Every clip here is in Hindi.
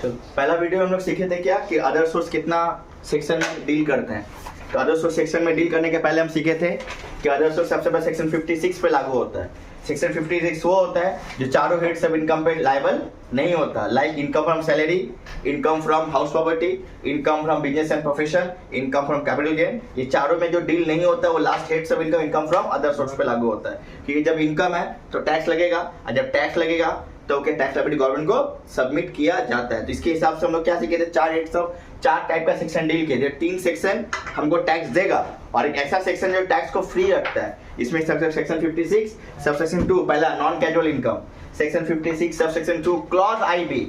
तो पहला वीडियो हम लोग सीखे थे क्या कि अदर सोर्स कितना सेक्शन में डील करते हैं। तो अदर सोर्स सेक्शन में डील करने के पहले हम सीखे थे कि अदर सोर्स सबसे पहले सेक्शन 56 पे लागू होता है। सेक्शन 56 वो होता है जो चारों हेड्स ऑफ इनकम पे लायबल नहीं होता, like income from salary, income from house property, income from business and profession, income from capital gain. ये चारों में जो डील नहीं होता वो last heads of income from other source पे लागू होता है। क्योंकि जब इनकम है तो टैक्स लगेगा, और जब टैक्स लगेगा तो टैक्स लायबिलिटी गवर्नमेंट को सबमिट किया जाता है। तो इसके हिसाब से हम लोग क्या सीखे थे, चार टाइप का सेक्शन डील किए थे। 3 सेक्शन हमको टैक्स देगा और एक ऐसा सेक्शन जो टैक्स को फ्री रखता है। इसमें सेक्शन 56 सबसेक्शन 2 पहला non casual income, section 56 subsection 2 clause IB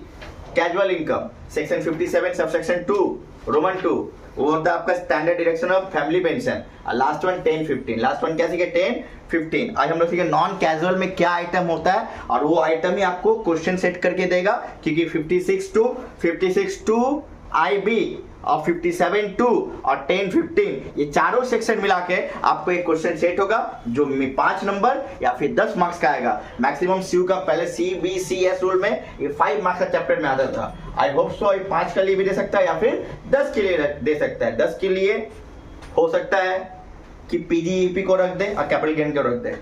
casual income, section 57 subsection 2 Roman 2 वो होता है आपका standard deduction of family pension, और लास्ट वन 10-15। लास्ट वन क्या सीखे, 10-15। आज हम लोग सीखे नॉन कैजुअल में क्या आइटम होता है, और वो आइटम ही आपको क्वेश्चन सेट करके देगा। क्योंकि 56-2 IB और 57-2 और 10-15 ये चारों सेक्शन मिला के आपको एक क्वेश्चन सेट होगा जो 5 नंबर या फिर 10 मार्क्स का आएगा। मैक्सिमम CU का पहले CBCS रूल में ये 5 मार्क्स का चैप्टर में आता था। आई होप सो 5 के लिए भी दे सकता है या फिर 10 के लिए दे सकता है। 10 के लिए हो सकता है कि PGEP को रख दे और कैपिटल गेन को रख दे।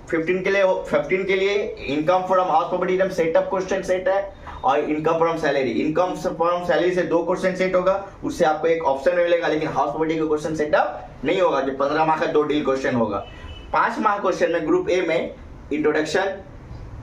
15 के लिए income from house property setup question set है, और income from salary, income from salary से 2 क्वेश्चन सेट होगा, उससे आपको एक ऑप्शन मिलेगा। लेकिन हाउस प्रॉपर्टी का क्वेश्चन सेटअप नहीं होगा, जो 15 मार्क का 2 डील क्वेश्चन होगा। 5 मार्क क्वेश्चन में ग्रुप ए में इंट्रोडक्शन,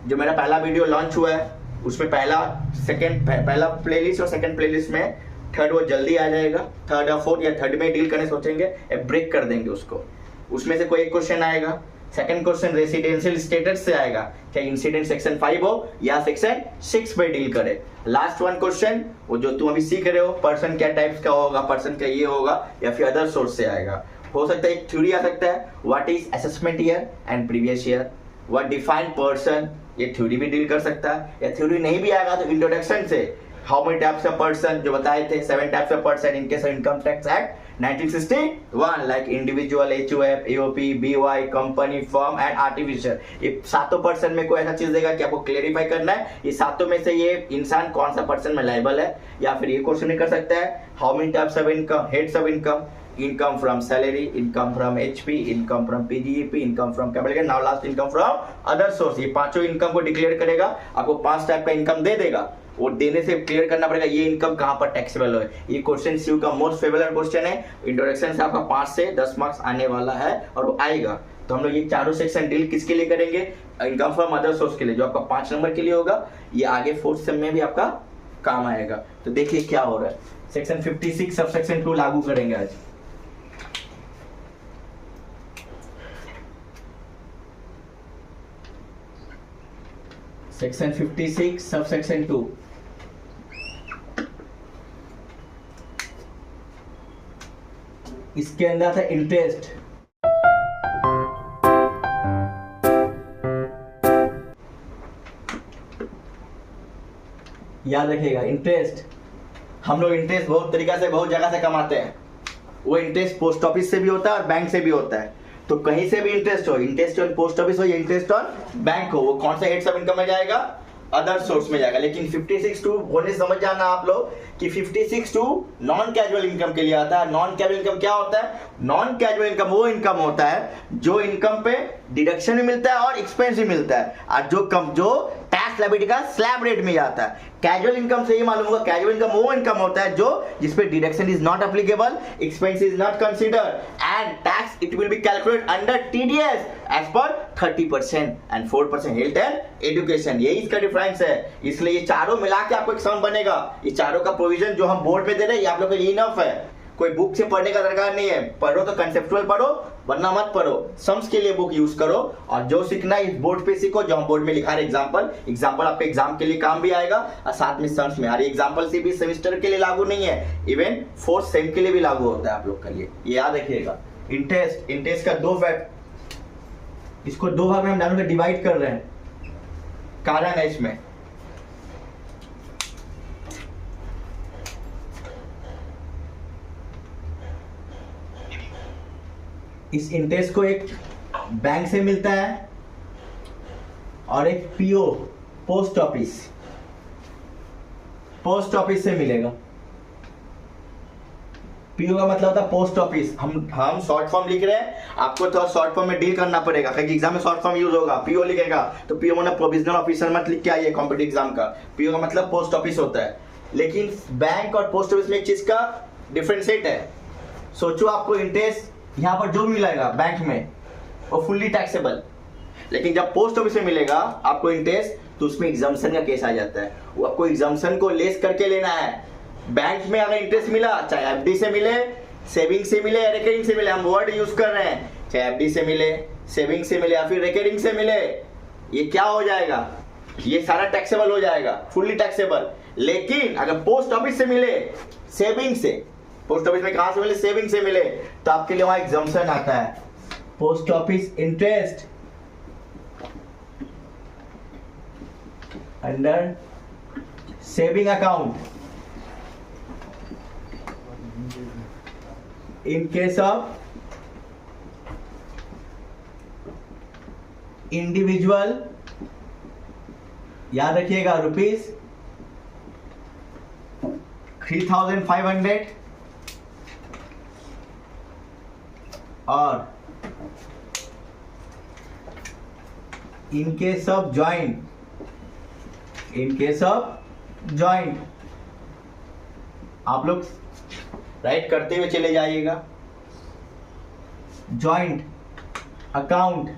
जो मेरा पहला वीडियो लॉन्च हुआ है उसमें पहला प्लेलिस्ट और सेकंड प्लेलिस्ट में थर्ड वो जल्दी आ जाएगा। थर्ड या फोर्थ या थर्ड में डील करने सोचेंगे, ब्रेक कर देंगे उसको। उसमें से कोई एक क्वेश्चन आएगा। सेकंड क्वेश्चन रेसिडेंशियल स्टेटस से आएगा, चाहे इंसिडेंट सेक्शन 5 हो या सेक्शन 6 पे डील करे। लास्ट वन क्वेश्चन वो जो तुम अभी सीख रहे हो, पर्सन क्या टाइप्स का होगा, पर्सन का ये होगा या फिर अदर सोर्स से आएगा। हो सकता है एक थ्योरी आ सकता है, what is assessment year and previous year, what define person, ये थ्योरी भी डील कर सकता है। या थ्योरी नहीं भी आएगा तो इंट्रोडक्शन से how many types of person जो बताए थे, 7 types of person in case of income tax act 1961, like individual, HOF, AOP, BY, company, firm and artificial. ये 7 पर्सन में कोई ऐसा चीज देगा कि आपको क्लेरिफाई करना है ये 7 में से ये इंसान कौन सा पर्सन में लायबल है। या फिर ये क्वेश्चन भी कर सकता है, how many types of income, heads of income, income from salary, income from HP, income from PGEP, income from capital gain, now last income from other source. ये पांचों इनकम को डिक्लेयर करेगा, आपको 5 टाइप का इनकम दे देगा। वो देने से क्लियर करना पड़ेगा ये इनकम कहां पर टैक्सेबल है। ये क्वेश्चन CU का मोस्ट फेवरेट क्वेश्चन है। इंट्रोडक्शन से आपका 5 से 10 मार्क्स आने वाला है और वो आएगा। तो हम लोग ये चारों सेक्शन डील किसके लिए करेंगे, इनकम फ्रॉम अदर सोर्स के लिए, जो आपका 5 नंबर के लिए होगा। ये आगे 4th सेम में भी आपका काम आएगा। तो देखिए क्या हो रहा है, सेक्शन 56 सब सेक्शन 2 लागू करेंगे आज। सेक्शन 56 सब सेक्शन 2, इसके अंदर था इंटरेस्ट। याद रखिएगा इंटरेस्ट, हम लोग इंटरेस्ट बहुत तरीका से बहुत जगह से कमाते हैं। वो इंटरेस्ट पोस्ट ऑफिस से भी होता है और बैंक से भी होता है। तो कहीं से भी इंटरेस्ट हो, इंटरेस्ट ऑन पोस्ट ऑफिस हो या इंटरेस्ट ऑन बैंक हो, वो कौन सा हेड्स ऑफ इनकम में जाएगा, अदर सोर्स में जाएगा। लेकिन 56(2) बोलने समझ जाना आप लोग कि 56(2) नॉन कैजुअल इनकम के लिए आता है। नॉन कैजुअल इनकम क्या होता है, नॉन कैजुअल इनकम वो इनकम होता है जो इनकम पे डिडक्शन भी मिलता है और एक्सपेंस भी मिलता है, और जो टैक्स लायबिलिटी का स्लैब रेट में जाता है। कैजुअल इनकम से ही मालूम होगा, कैजुअल इनकम वो इनकम होता है जो जिसपे deduction is not applicable, expense is not considered and tax it will be calculated under TDS as per 30% and 4% health and education. यही इसका डिफरेंस है। इसलिए ये चारों मिला के आपको एक सम बनेगा। ये चारों का प्रोविजन जो हम बोर्ड में दे रहे हैं ये आप लोग के लिए इनफ है। कोई बुक से पढ़ने का दरकार नहीं है। पढ़ो तो कंसेप्चुअल पढ़ो, वरना मत पढ़ो। सम्स के लिए बुक यूज करो, और जो सीखना है इस बोर्ड पे सीखो, जो हम बोर्ड में लिखा है एग्जांपल आपके एग्जाम के लिए काम भी आएगा, और साथ में सम्स में। और एग्जांपल से भी सेमेस्टर के लिए लागू नहीं है, इवन 4th सेम के लिए भी लागू होता है आप लोग के लिए। ये याद रखिएगा। इंटरेस्ट का 2 भाग, इसको 2 भाग में हम डालोगे, डिवाइड कर रहे हैं। कारण है इसमें, इस इंटरेस्ट को एक बैंक से मिलता है और एक PO post office, post office से मिलेगा। पीओ का मतलब होता है पोस्ट ऑफिस। हम शॉर्ट फॉर्म लिख रहे हैं, आपको तो शॉर्ट फॉर्म में डील करना पड़ेगा क्योंकि एग्जाम में शॉर्ट फॉर्म यूज होगा। पीओ लिखेगा तो पीओ मतलब प्रोविजनल ऑफिसर मत लिख के आइए कॉम्पिटिटिव एग्जाम का। पीओ का मतलब पोस्ट ऑफिस होता है। लेकिन बैंक और पोस्ट ऑफिस में एक चीज का डिफरेंशिएट है। सोचो आपको इंटरेस्ट यहाँ पर जो भी मिलेगा बैंक में वो फुल्ली टैक्सेबल, लेकिन जब पोस्ट ऑफिस में मिलेगा आपको इंटरेस्ट तो उसमें एग्जाम्पशन का केस आ जाता है। वो आपको एग्जाम्पशन को लेस करके लेना है। बैंक में अगर इंटरेस्ट मिला, चाहे एफडी से मिले, सेविंग से मिले या रिकरिंग से मिले, हम वर्ड यूज कर रहे हैं, चाहे एफडी से मिले, सेविंग से मिले या फिर रिकरिंग से मिले, ये क्या हो जाएगा, ये सारा टैक्सेबल हो जाएगा, फुल्ली टैक्सेबल। लेकिन अगर पोस्ट ऑफिस से मिले, सेविंग से, पोस्ट ऑफिस में कहां से मिले, सेविंग से मिले, तो आपके लिए वहां एग्जाम्पशन आता है। Post office interest under saving account in case of individual, याद रखिएगा, ₹3,500 और in case of joint, आप लोग राइट करते हुए चले जाइएगा। जॉइंट अकाउंट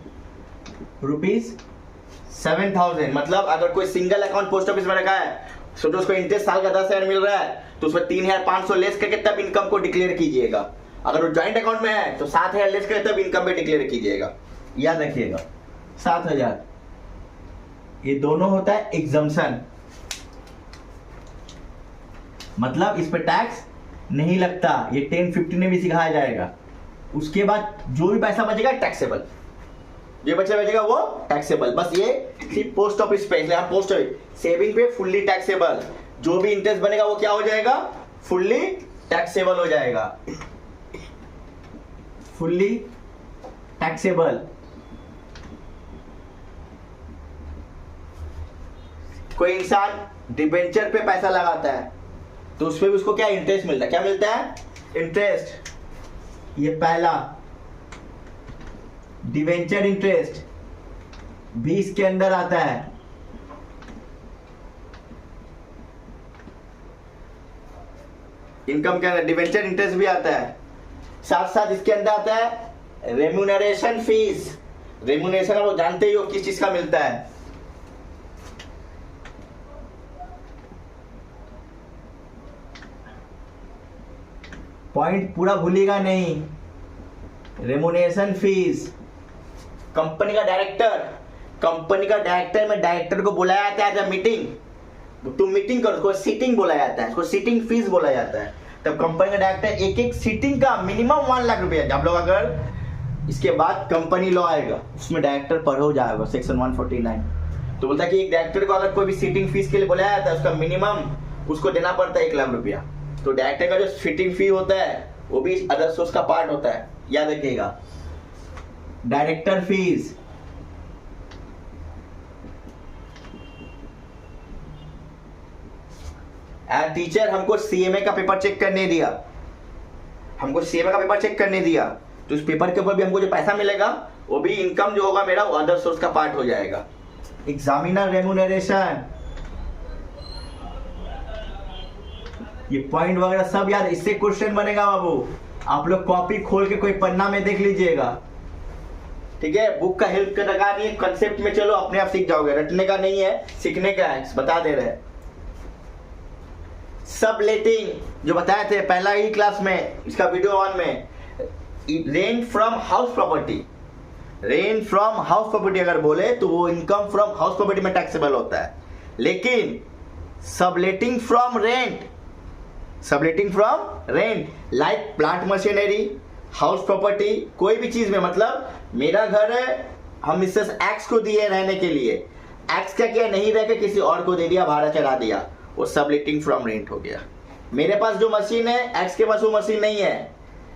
₹7,000, मतलब अगर कोई सिंगल अकाउंट पोस्ट ऑफिस में रखा है, सोचो उसको इंटरेस्ट साल का 10,000 मिल रहा है, तो उसमें 3,500 लेस करके तब इनकम को डिक्लेयर कीजिएगा। अगर वो जॉइंट अकाउंट में है तो 7,000 लेस करके तब इनकम पे डिक्लेयर कीजिएगा। याद रखिएगा 7,000, ये दोनों होता है एग्जम्पशन, मतलब इस पे टैक्स नहीं लगता। ये 10-15 में भी सिखाया जाएगा। उसके बाद जो भी पैसा बचेगा टैक्सेबल, जो बचेगा वो टैक्सेबल। बस ये सिर्फ पोस्ट ऑफिस पे, इसलिए पोस्ट ऑफिस सेविंग पे फुल्ली टैक्सेबल, जो भी इंटरेस्ट बनेगा वो क्या हो जाएगा, फुल्ली टैक्सेबल हो जाएगा, फुल्ली टैक्सेबल। कोई इंसान डिबेंचर पे पैसा लगाता है तो उसपे भी उसको क्या इंटरेस्ट मिलता है, क्या मिलता है, इंटरेस्ट। ये पहला डिवेंचर इंटरेस्ट 20 के अंदर आता है। इनकम के अंदर डिवेंचर इंटरेस्ट भी आता है। साथ साथ इसके अंदर आता है रेम्यूनरेशन फीस। रेम्यूनरेशन आप जानते ही हो किस चीज का मिलता है, पॉइंट पूरा भूलिएगा नहीं। रेम्यूनरेशन फीस, कंपनी का डायरेक्टर में डायरेक्टर को बुलाया जाता है मीटिंग, तुम मीटिंग करो, उसको सीटिंग बोला जाता है, उसको सीटिंग फीस बोला जाता है। तब कंपनी का डायरेक्टर एक सीटिंग का मिनिमम 1 लाख रुपया। आप लोग अगर इसके बाद कंपनी लॉ आएगा उसमें डायरेक्टर पर हो जाएगा सेक्शन 149, तो बोलता है कि एक डायरेक्टर को अगर कोई भी सीटिंग फीस के लिए बुलाया जाता है उसका मिनिमम उसको देना पड़ता है 1 लाख रुपया। तो डायरेक्टर का जो फिटिंग फी होता है वो भी अदर सोर्स का पार्ट होता है। याद रखिएगा डायरेक्टर फीस, टीचर हमको सीएमए का पेपर चेक करने दिया, तो उस पेपर के ऊपर भी हमको जो पैसा मिलेगा वो भी इनकम जो होगा मेरा वो अदर सोर्स का पार्ट हो जाएगा। एग्जामिनर रेम्यूनरेशन, ये पॉइंट वगैरह सब यार, इससे क्वेश्चन बनेगा बाबू। आप लोग कॉपी खोल के कोई पन्ना में देख लीजिएगा, ठीक है। बुक का हेल्प का दरकार नहीं है, कंसेप्ट में चलो अपने आप सीख जाओगे, रटने का नहीं है, सीखने का है, बता दे रहे हैं। सबलेटिंग जो बताए थे पहला ही क्लास में, इसका वीडियो 1 में, रेंट फ्रॉम हाउस प्रॉपर्टी अगर बोले तो वो इनकम फ्रॉम हाउस प्रॉपर्टी में टैक्सेबल होता है। लेकिन subletting from rent like plant machinery, house property, कोई भी चीज में, मतलब मेरा घर है, हम इससे एक्स को दिए रहने के लिए, एक्स का क्या नहीं रह के किसी और को दे दिया, भाड़ा चढ़ा दिया, वो सबलेटिंग फ्रॉम रेंट हो गया। मेरे पास जो मशीन है एक्स के पास वो मशीन नहीं है,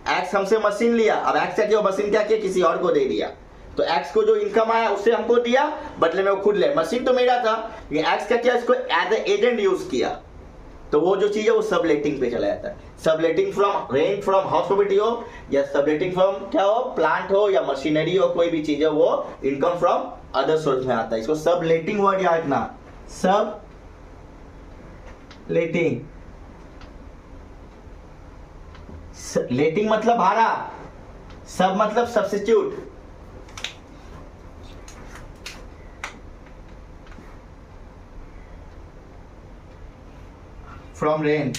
एक्स हमसे मशीन लिया, अब एक्स का क्या मशीन क्या किया, किसी और को दे दिया, तो एक्स को जो इनकम आया उससे हमको दिया, बदले में वो खुद ले, मशीन तो मेरा था, ये एक्स का क्या, इसको एज ए एजेंट यूज किया, तो वो जो चीज है वो सबलेटिंग पे चला जाता है। Subletting from rent from house property हो या सबलेटिंग फ्रॉम क्या हो, प्लांट हो या मशीनरी हो, कोई भी चीज है वो इनकम फ्रॉम अदर सोर्स में आता है। इसको सबलेटिंग वर्ड याद रखना, सब लेटिंग। लेटिंग मतलब भाड़ा, सब मतलब substitute. From rent,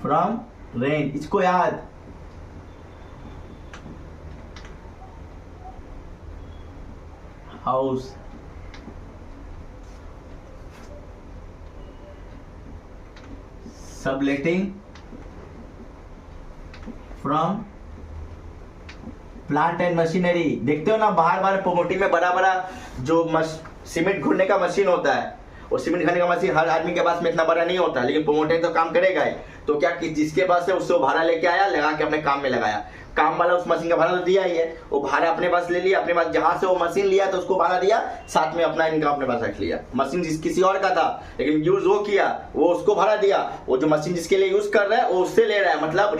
from rent, इसको याद। House subletting from plant and machinery. देखते हो ना बाहर बाहर पोमोटी में बड़ा बड़ा जो सीमेंट घूरने का मशीन होता है, वो सीमेंट घूरने का मशीन हर आदमी के पास में इतना बड़ा नहीं होता, लेकिन पोमोटे तो काम करेगा ही। तो क्या कि जिसके पास है उससे वो भाड़ा लेके आया, लगा के अपने काम में लगाया। काम वाला उस मशीन का भाड़ा तो दिया ही है, वो भाड़ा अपने पास ले लिया, अपने पास जहां से वो मशीन लिया तो उसको भाड़ा दिया, साथ में अपना इनकम अपने पास रख लिया। मशीन किसी और का था लेकिन यूज वो किया, वो उसको भाड़ा दिया। वो जो मशीन जिसके लिए यूज कर रहा है वो उससे ले रहा है, मतलब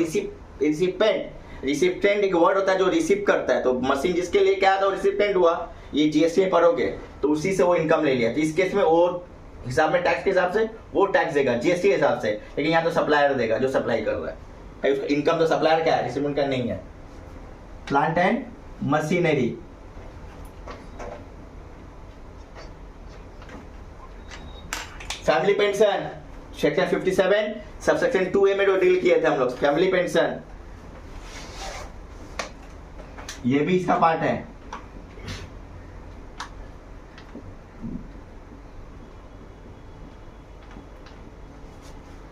रिसिपेंट। रिसिपेंट एक वर्ड होता है जो रिसीव करता है, तो मशीन जिसके लिए क्या था वो रिसिपेंट हुआ। ये जीएसटी में पढ़ोगे तो उसी से वो इनकम ले लिया। तो इस केस में वो हिसाब में टैक्स के हिसाब से वो टैक्स देगा जीएसटी के हिसाब से, लेकिन यहाँ तो सप्लायर देगा जो सप्लाई कर रहा है। उसका इनकम तो सप्लायर का है, रिसिपेंट का नहीं है। Plant and machinery, family pension section 57 subsection 2A में जो डील किए थे हम लोग, फैमिली पेंशन ये भी इसका पार्ट है।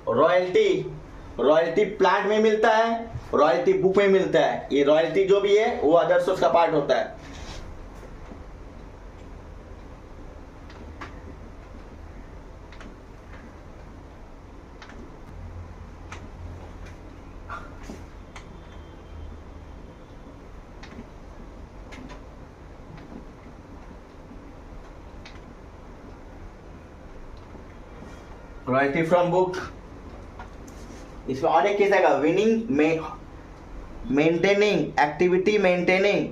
रॉयल्टी, रॉयल्टी प्लांट में मिलता है, रॉयल्टी बुक में मिलता है। ये रॉयल्टी जो भी है वो अदर सोर्स का पार्ट होता है। रॉयल्टी फ्रॉम बुक, इसमें और एक केस आएगा, विनिंग में maintaining, activity maintaining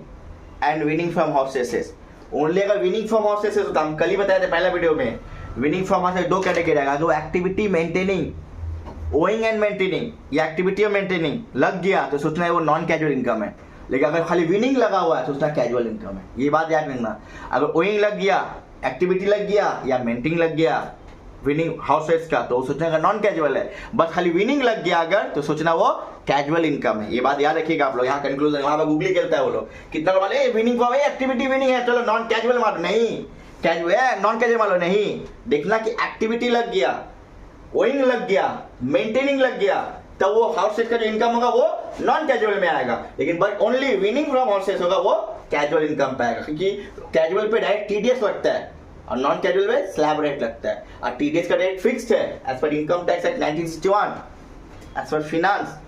and winning from houses. Only अगर विनिंग फ्रॉम हाउसेस होता, हम कल ही बताए थे पहला वीडियो में, विनिंग फ्रॉम हाउसेस दो कैटेगरी आएगा, जो activity maintaining, owing and maintaining, या एक्टिविटी और मेंटेनिंग लग गया तो सोचना है वो नॉन कैजुअल इनकम है। लेकिन अगर खाली विनिंग लगा हुआ है तो सोचना कैजुअल इनकम है। ये बात याद रखना, अगर ओइंग लग गया, एक्टिविटी लग गया या मेंटेनिंग लग गया विनिंग हाउसेस का, तो सोचना का नॉन कैजुअल है। बस खाली विनिंग लग गया अगर तो सोचना वो कैजुअल इनकम है। ये बात याद रखिएगा आप लोग। यहाँ कंक्लूजन वहां पर गूगली खेलता है वो लोग, कितना वाले विनिंग फॉर्म है, एक्टिविटी विनिंग है, चलो नॉन कैजुअल मानो, नहीं कैजुअल है, नॉन कैजुअल मानो नहीं। देखना कि एक्टिविटी लग गया, ओइंग लग गया, मेंटेनिंग लग गया, तो वो हाउसेस का जो इनकम होगा वो नॉन कैजुअल में आएगा। लेकिन but only winning from houses होगा वो कैजुअल इनकम पे आएगा, क्योंकि कैजुअल पे डायरेक्ट टीडीएस लगता है और नॉन कैजुअल में स्लैब रेट लगता है। और टीडीएस का रेट फिक्स्ड है as per income tax act 1961, as per finance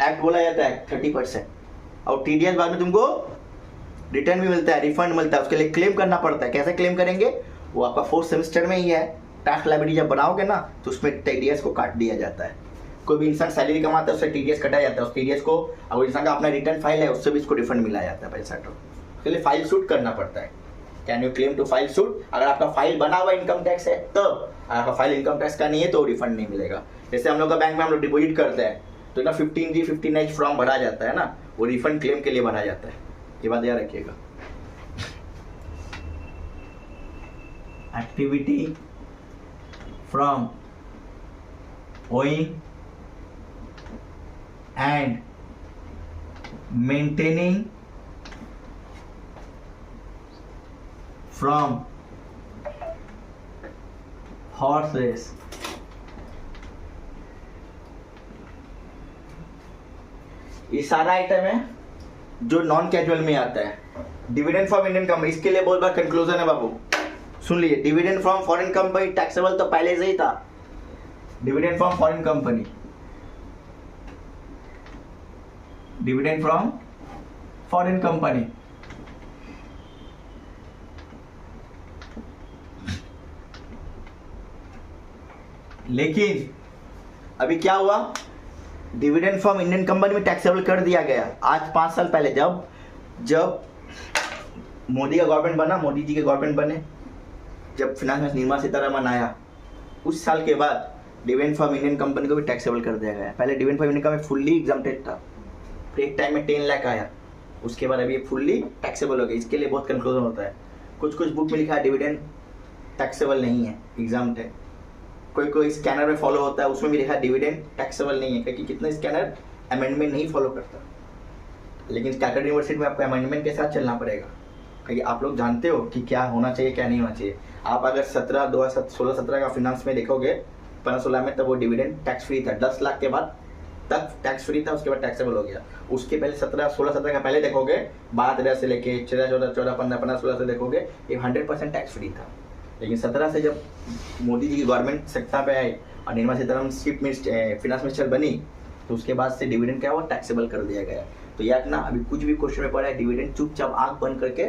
act बोला जाता है 30%। और टीडीएस बाद में तुमको रिटर्न भी मिलता है, रिफंड मिलता है, उसके लिए क्लेम करना पड़ता है। कैसे क्लेम करेंगे, वो आपका 4th सेमेस्टर में ही है। टैक्स लायबिलिटी जब बनाओगे ना तो उसमें टीडीएस को काट दिया जाता है। कोई भी इंसान सैलरी कमाता है उससे टीडीएस कटा जाता है, उस टीडीएस को, अगर इंसान का अपना रिटर्न फाइल है उससे भी इसको रिफंड मिला जाता है पैसा। तो उसके लिए फाइल शूट करना पड़ता है। Can you claim to file suit, अगर आपका फाइल बना हुआ इनकम टैक्स है तब, आपका फाइल इनकम टैक्स का नहीं है तो रिफंड नहीं मिलेगा। जैसे हम लोग का बैंक में हम लोग डिपॉजिट करते हैं तो ना 15G 15H फॉर्म भरा जाता है ना, वो रिफंड क्लेम के लिए भरा जाता है। ये बात याद रखिएगा। Activity from owing and maintaining from horse race, ये सारा आइटम है जो नॉन कैजुअल में आता है। डिविडेंड फ्रॉम इंडियन कंपनी, इसके लिए बहुत बार कंक्लूजन है बाबू, सुन लीजिए। Dividend from foreign company taxable तो पहले से ही था। Dividend from foreign company, dividend from foreign company लेकिन अभी क्या हुआ, डिविडेंड फ्रॉम इंडियन कंपनी में टैक्सेबल कर दिया गया। आज 5 साल पहले जब मोदी का गवर्नमेंट बना, मोदी जी के गवर्नमेंट बने, जब फाइनेंस मिनिस्टर निर्मला सीतारमण आया, उस साल के बाद डिविडेंड फ्रॉम इंडियन कंपनी को भी टैक्सेबल कर दिया गया। पहले dividend from Indian company fully exempted था, फिर एक टाइम में 10 लाख आया, उसके बाद अभी फुल्ली टैक्सेबल हो गया। इसके लिए बहुत कंफ्यूजन होता है, कुछ बुक में लिखा है डिविडेंड टैक्सेबल नहीं है, एग्जाम्प्ट है। कोई स्कैनर में फॉलो होता है, उसमें भी लिखा है डिविडेंड टैक्सेबल नहीं है, क्योंकि कितना स्कैनर अमेंडमेंट नहीं फॉलो करता। लेकिन कैलकाटा यूनिवर्सिटी में आपको अमेंडमेंट के साथ चलना पड़ेगा, क्योंकि आप लोग जानते हो कि क्या होना चाहिए क्या नहीं होना चाहिए। आप अगर 2016-17 का फिनांस में देखोगे 15-16 में, तब वो डिविडेंड टैक्स फ्री था, 10 लाख के बाद तक टैक्स फ्री था, उसके बाद टैक्सेबल हो गया। उसके पहले 16-17 का पहले देखोगे, 12-13 से लेके 13-14, 15-16 से देखोगे, ये 100% टैक्स फ्री था। लेकिन 17 से जब मोदी जी की गवर्नमेंट सत्ता पे आई और Nirmala Sitharaman chief minister finance minister बनी, तो उसके बाद से डिविडेंड क्या हुआ, टैक्सेबल कर दिया गया। तो याद ना, अभी कुछ भी क्वेश्चन में पड़ा है, डिविडेंड चुपचाप आंख बंद करके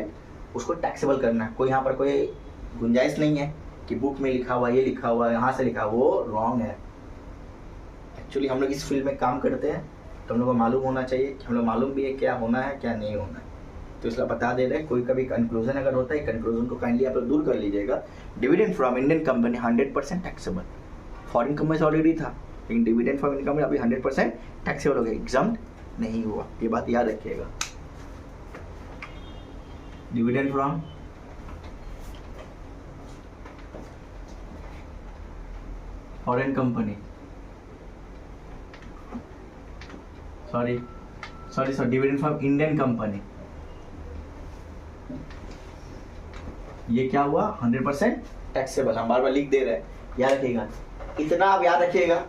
उसको टैक्सेबल करना है। कोई यहाँ पर कोई गुंजाइश नहीं है कि बुक में लिखा हुआ, ये लिखा हुआ, यहाँ से लिखा, वो रॉन्ग है। एक्चुअली हम लोग इस फील्ड में काम करते हैं, तो हम लोग को मालूम होना चाहिए कि हम लोग मालूम भी है क्या होना है क्या नहीं होना है, तो इसलिए बता दे रहे हैं। कोई कभी कंक्लूजन अगर होता है, कंक्लूजन को काइंडली आप लोग दूर कर लीजिएगा। Dividend from Indian company 100% taxable, foreign company से ऑलरेडी था, लेकिन डिविडेंड फ्रॉम इंडियन कंपनी अभी 100% टैक्सेबल हो गया, एग्जाम्प्ट नहीं हुआ। ये बात याद रखिएगा। Dividend from foreign company, sorry dividend from Indian company, ये क्या हुआ, 100% टैक्सेबल। हम बार बार लिख दे रहे हैं, याद रखिएगा। इतना आप याद रखिएगा,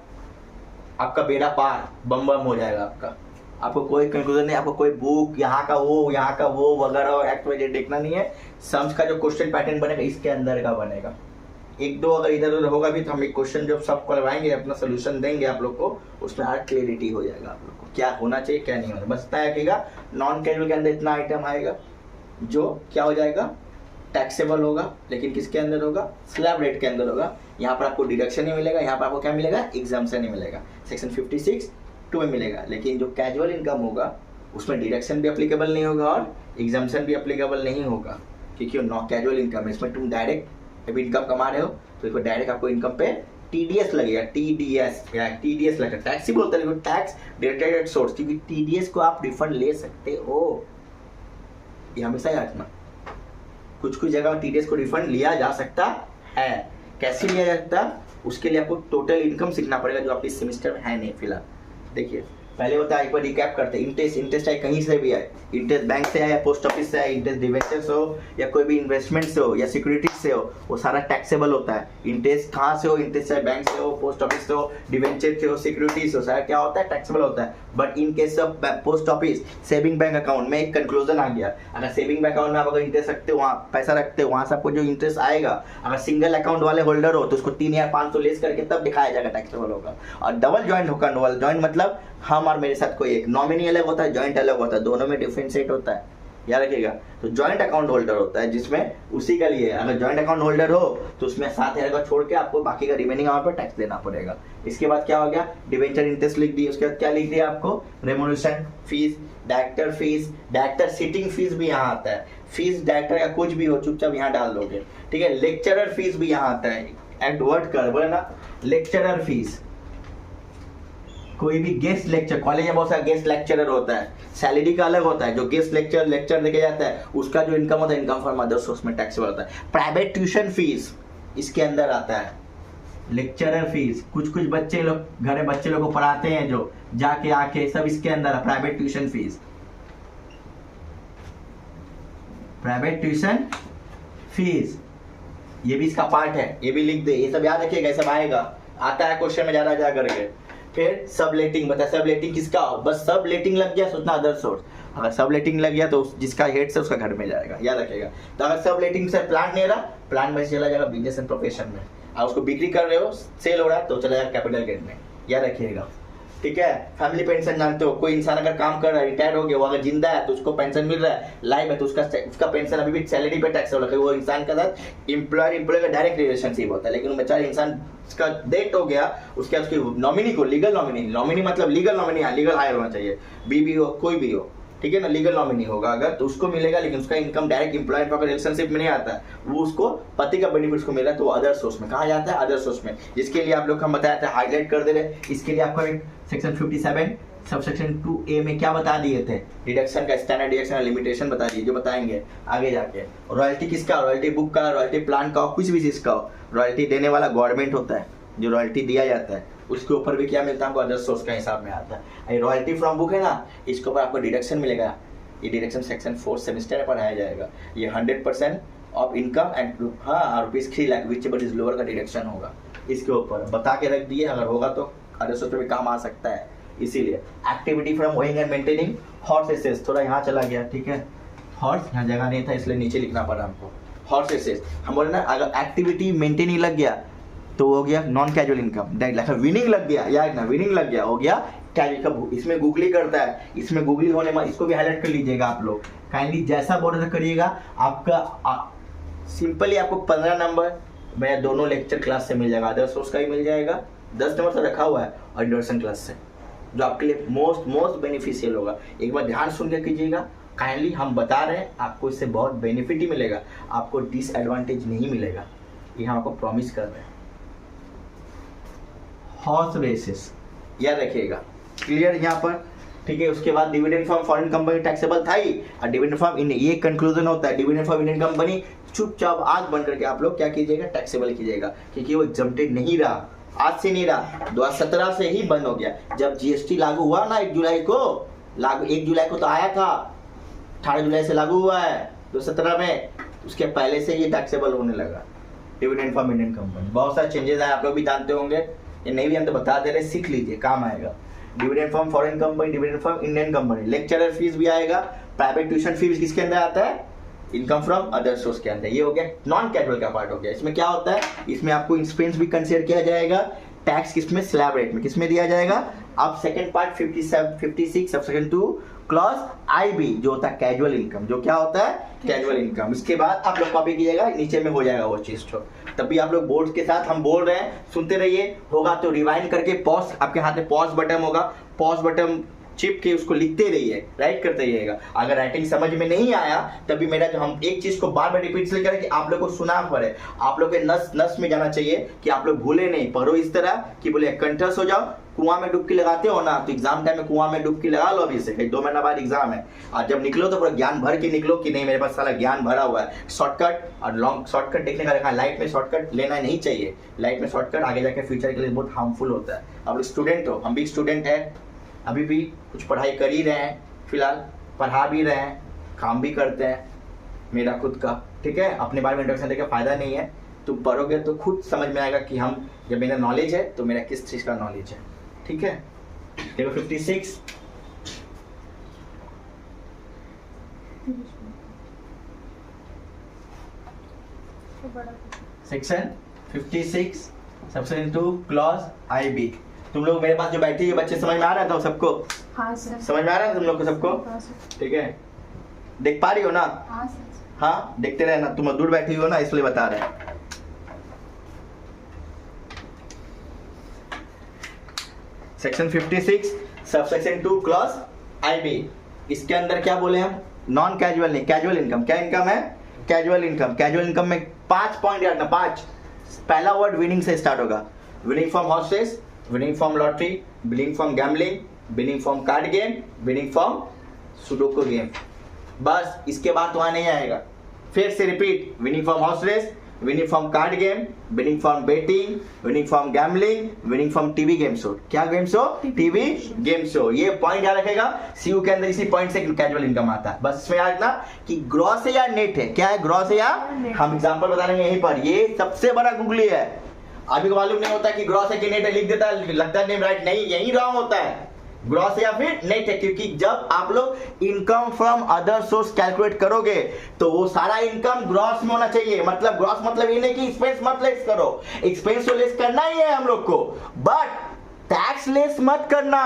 आपका बेड़ा पार बम हो जाएगा। आपको कोई कंक्लूजन नहीं, आपको कोई बुक यहाँ का वो वगैरह एक्ट वगैरह देखना नहीं है। सम्स का जो क्वेश्चन पैटर्न बनेगा इसके अंदर का बनेगा। एक दो अगर इधर उधर होगा भी तो हम एक क्वेश्चन जब सब करवाएंगे, अपना सोल्यूशन देंगे आप लोग को, उसमें और क्लियरिटी हो जाएगा आप लोग को क्या होना चाहिए क्या नहीं होना। बस इतना रखिएगा, नॉन कैजुअल के अंदर इतना आइटम आएगा जो क्या हो जाएगा, टैक्सेबल होगा, लेकिन किसके अंदर होगा, स्लैब रेट के अंदर होगा। यहाँ पर आपको डिडक्शन नहीं मिलेगा, यहाँ पर आपको क्या मिलेगा, एग्जाम्पशन नहीं मिलेगा, सेक्शन 56(2) में मिलेगा। लेकिन जो कैजुअल इनकम होगा उसमें डिडक्शन भी एप्लीकेबल नहीं होगा और एग्जाम्पशन भी एप्लीकेबल नहीं होगा, क्योंकि नॉन कैजुअल इनकम है। इसमें तुम डायरेक्ट अभी इनकम कमा रहे हो तो इसको डायरेक्ट आपको इनकम पे टीडीएस लगेगा, टीडीएस लगेगा। टैक्स ही बोलते हैं, टैक्स डिडक्टेड एट सोर्स, क्योंकि टीडीएस को आप रिफंड ले सकते हो, ये हमेशा याद रखना। कुछ जगह टीडीएस को रिफंड लिया जा सकता है। कैसे लिया जा सकता है, उसके लिए आपको टोटल इनकम सीखना पड़ेगा, जो आपके सेमेस्टर में है नहीं फिलहाल। देखिए पहले होता है, एक बार रिकैप करते हैं। इंटरेस्ट आए कहीं से भी आए, इंटरेस्ट बैंक से आए या पोस्ट ऑफिस से आए, इंटरेस्ट डिवेंचर से हो या कोई भी इन्वेस्टमेंट से हो या सिक्योरिटीज से हो, वो सारा टैक्सेबल होता है। इंटरेस्ट कहाँ से हो, इंटरेस्ट चाहे बैंक से हो, पोस्ट ऑफिस से हो, डिवेंचर से हो, सिक्योरिटीज से हो, सारा क्या होता है, टैक्सेबल होता है। But in case of post office, saving bank account में एक कंक्लूजन आ गया, अगर सेविंग बैंक अकाउंट में आप अगर इंटरेस्ट रखते हो, वहाँ पैसा रखते हो, वहाँ से आपको जो इंटरेस्ट आएगा, अगर सिंगल अकाउंट वाले होल्डर हो तो उसको 3,500 लेस करके तब दिखाया जाएगा, टैक्सेबल होगा। और डबल ज्वाइंट होगा, डबल ज्वाइंट मतलब हम और मेरे साथ कोई एक, नॉमिनी अलग होता है, ज्वाइंट अलग होता है, दोनों में डिफरेंशिएट होता है, याद रखिएगा। तो ज्वाइंट अकाउंट होल्डर होता है जिसमें उसी का लिए, अगर ज्वाइंट अकाउंट होल्डर हो तो उसमें 7,000 का छोड़ के आपको बाकी का रिमेनिंग अमाउंट पर टैक्स देना पड़ेगा। इसके बाद क्या हो गया, डिवेंचर इंटरेस्ट लिख दी, उसके बाद क्या लिख दिया आपको, remuneration fees, director fees, director sitting fees भी यहाँ आता है, फीस डायरेक्टर का कुछ भी हो चुपचाप यहाँ डाल दोगे, ठीक है। लेक्चरर फीस भी यहाँ आता है, एड वर्ड कर बोले ना, लेक्चरर फीस। कोई भी गेस्ट लेक्चर, कॉलेज में बहुत सारा गेस्ट लेक्चरर होता है, सैलरी का अलग होता है, जो गेस्ट लेक्चर देके जाता है उसका जो इनकम होता है, इनकम फ्रॉम अदर सोर्स में टैक्सेबल होता है। प्राइवेट ट्यूशन फीस इसके अंदर आता है, लेक्चरर फीस, कुछ बच्चे लोग घर में बच्चे लोग को पढ़ाते हैं जो जाके आके, सब इसके अंदर है। Private tuition fees, private tuition fees, ये भी इसका पार्ट है, ये भी लिख दे, ये सब याद रखिएगा, सब आएगा, आता है क्वेश्चन में ज्यादा करके। फिर सबलेटिंग, बता सबलेटिंग किसका, बस सबलेटिंग लग गया सोचना अदर सोर्स, अगर सबलेटिंग लग गया तो जिसका हेड से उसका घर में जाएगा, याद रखिएगा। तो अगर सबलेटिंग से प्लांट नहीं रहा, प्लांट में चला जाएगा बिजनेस एंड प्रोफेशन में, और उसको बिक्री कर रहे हो, सेल हो रहा है तो चला जाएगा कैपिटल गेन में, याद रखिएगा। ठीक है। फैमिली पेंशन जानते हो, कोई इंसान अगर काम कर रहा है, रिटायर हो गया, वो अगर जिंदा है तो उसको पेंशन मिल रहा है, लाइफ है तो उसका पेंशन अभी भी सैलरी पे टैक्स होगा, वो इंसान के साथ एम्प्लॉयर का डायरेक्ट रिलेशनशिप होता है। लेकिन बेचारे इंसान का डेथ हो गया, उसके उसकी नॉमिनी को, लीगल नॉमिनी मतलब लीगल नॉमिनी, लीगल हायर होना चाहिए, बीबी हो कोई भी हो, ठीक है ना, लीगल नॉमिनी होगा अगर तो उसको मिलेगा, लेकिन उसका इनकम डायरेक्ट एम्प्लॉयर का रिलेशनशिप में नहीं आता, वो उसको पति का बेनिफिट को मिल रहा है, तो अदर सोर्स में कहा जाता है, अदर सोर्स में, जिसके लिए आप लोग हम बताया था, हाईलाइट कर दे रहे। इसके लिए आपको सेक्शन 57 सबसेक्शन 2A में क्या बता दिए थे, डिडक्शन का स्टैंडर्ड डिडक्शन का लिमिटेशन बता दिए, जो बताएंगे आगे जाके। रॉयल्टी किसका, रॉयल्टी बुक का, रॉयल्टी प्लान का, कुछ भी चीज का, रॉयल्टी देने वाला गवर्नमेंट होता है, जो रॉयल्टी दिया जाता है उसके ऊपर भी क्या मिलता है, हमको अदर सोर्स का हिसाब में आता है। रॉयल्टी फ्रॉम बुक है ना, इसके ऊपर आपको डिडक्शन मिलेगा, ये डिडक्शन सेक्शन 4 सेमेस्टर में पढ़ाया जाएगा। ये 100% of income and ₹3 lakh which ever is lower का डिडक्शन होगा, इसके ऊपर बता के रख दिए, अगर होगा तो अदर सोर्स पे भी काम आ सकता है। इसीलिए activity from owing and maintaining horse races, थोड़ा यहाँ चला गया, ठीक है, हॉर्स यहाँ जगह नहीं था इसलिए नीचे लिखना पड़ा हमको, हॉर्स एसेस। हम बोले ना अगर एक्टिविटी मेंटेनिंग लग गया तो हो गया नॉन कैजुअल इनकम, विनिंग लग गया या ना, विनिंग लग गया हो गया कैजुअल। इसमें गूगली करता है, इसमें गूगली होने में, इसको भी हाईलाइट कर लीजिएगा आप लोग काइंडली, जैसा बोर्ड करिएगा आपका सिंपली आपको 15 नंबर मैं दोनों लेक्चर क्लास से मिल जाएगा, अदर सोर्स का भी मिल जाएगा, 10 नंबर से रखा हुआ है, और इंट्रोडक्शन क्लास से, जो आपके लिए मोस्ट बेनिफिशियल होगा। एक बार ध्यान सुन के कीजिएगा काइंडली, हम बता रहे हैं आपको इससे बहुत बेनिफिट ही मिलेगा, आपको डिसएडवांटेज नहीं मिलेगा, ये हम आपको प्रॉमिस कर रहे हैं। हॉर्स रेसेस याद रखिएगा, क्लियर यहाँ पर, ठीक है। उसके बाद dividend from foreign company taxable था ही, और डिविडेंड फ्रॉम इंडियन, ये कंक्लूजन होता है, डिविडेंड फ्रॉम इंडियन कंपनी चुपचाप आग बंद करके आप लोग क्या कीजिएगा, टैक्सेबल कीजिएगा, क्योंकि वो एग्जम्प्टेड नहीं रहा, आज से नहीं रहा, 2017 से ही बंद हो गया। जब जीएसटी लागू हुआ ना 1 जुलाई को, 1 जुलाई को तो आया था, 18 जुलाई से लागू हुआ है 2017 में, उसके पहले से ये टैक्सेबल होने लगा डिविडेंड फ्रॉम इंडियन कंपनी। बहुत सारे चेंजेस आए, आप लोग भी जानते होंगे, ये नहीं भी हम तो बता दे रहे, सीख लीजिए, काम आएगा। Dividend from foreign company, dividend from Indian company, lecturer fees भी आएगा, प्राइवेट ट्यूशन फीस किसके अंदर आता है, इनकम फ्रॉम अदर सोर्स के अंदर। ये हो गया नॉन कैजुअल का पार्ट हो गया। इसमें क्या होता है, इसमें आपको एक्सपेंस भी कंसीडर किया जाएगा, टैक्स किसमें, स्लैब रेट में किसमें दिया जाएगा। अब second part 56 subsection 2 clause IB जो होता है कैजुअल इनकम, जो क्या होता है कैजुअल इनकम। इसके बाद आप लोग कॉपी कीजिएगा, नीचे में हो जाएगा वो चीज, तो तब भी आप लोग बोर्ड के साथ हम बोल रहे हैं, सुनते रहिए, होगा तो रिवाइंड करके पॉज, आपके हाथ में पॉज बटन होगा, पॉज बटन चिप के उसको लिखते रहिए, राइट करते रहिएगा। अगर राइटिंग समझ में नहीं आया तभी मेरा जो हम एक चीज को बार बार रिपीट इसलिए करें कि आप लोग को सुना पड़े, आप लोग के नस नस में जाना चाहिए कि आप लोग भूले नहीं, पढ़ो इस तरह कि बोले कंठस्थ हो जाओ। कुआं में डुबकी लगाते हो ना, तो एग्जाम टाइम में कुआं में डुबकी लगा लो अभी से, 2 महीना बाद एग्जाम है, और जब निकलो तो पूरा ज्ञान भर के निकलो कि नहीं मेरे पास सारा ज्ञान भरा हुआ है। शॉर्टकट और लॉन्ग शॉर्टकट देखने का रखा, लाइफ में शॉर्टकट लेना नहीं चाहिए, लाइफ में शॉर्टकट आगे जाके फ्यूचर के लिए बहुत हार्मफुल होता है। अब स्टूडेंट हो, हम भी स्टूडेंट है, अभी भी कुछ पढ़ाई कर ही रहे हैं, फिलहाल पढ़ा भी रहे हैं, काम भी करते हैं, मेरा खुद का, ठीक है। अपने बारे में इंट्रोडक्शन देकर फायदा नहीं है, तुम पढ़ोगे तो खुद समझ में आएगा कि हम, जब मेरा नॉलेज है तो मेरा किस चीज का नॉलेज है, ठीक है। देखो 56 सेक्शन 56 सबसेक्शन 2 क्लॉज IB। तुम लोग मेरे पास जो बैठे हुए बच्चे समझ में आ रहा था सबको? हाँ सर। समझ में आ रहा है तुम लोग को सबको? हाँ सर। ठीक है, देख पा रही हो ना? हाँ सर। हाँ, देखते रहना, तुम दूर बैठी हो ना इसलिए बता रहे हैं। सेक्शन 56 सबसेक्शन 2 क्लॉज IB, इसके अंदर क्या बोले हम, नॉन कैजुअल नहीं, कैजुअल इनकम। क्या इनकम है? Casual income. कैजुअल इनकम में 5 पॉइंट रखना, 5। पहला वर्ड विनिंग से स्टार्ट होगा, winning from horses, winning from lottery, winning from gambling, winning from card game, winning from sudoku game. बस इसके बाद तो वहां नहीं आएगा। फिर से repeat, winning from horse race, winning from card game, winning from betting, winning from gambling, winning from TV game show. क्या game show? TV game show. ये पॉइंट याद रखेगा, सीयू के अंदर इसी पॉइंट से कैजुअल इनकम आता है। बस इसमें याद रखना कि ग्रॉस है या नेट है। क्या है, ग्रॉस है या? हम एग्जांपल बता देंगे यहीं पर। ये सबसे बड़ा गूगली है, अभी को मालूम नहीं होता कि ग्रॉस है कि नेट है, लिख देता है, लगता है नेम राइट, नहीं, यही रॉन्ग होता है, ग्रॉस या फिर नेट है। क्योंकि जब आप लोग income from other source calculate करोगे तो वो सारा इनकम ग्रॉस में होना चाहिए। मतलब ग्रॉस मतलब ये नहीं कि एक्सपेंस मत लेस करो, एक्सपेंस तो लेस करना ही है हम लोग को, बट टैक्स लेस मत करना।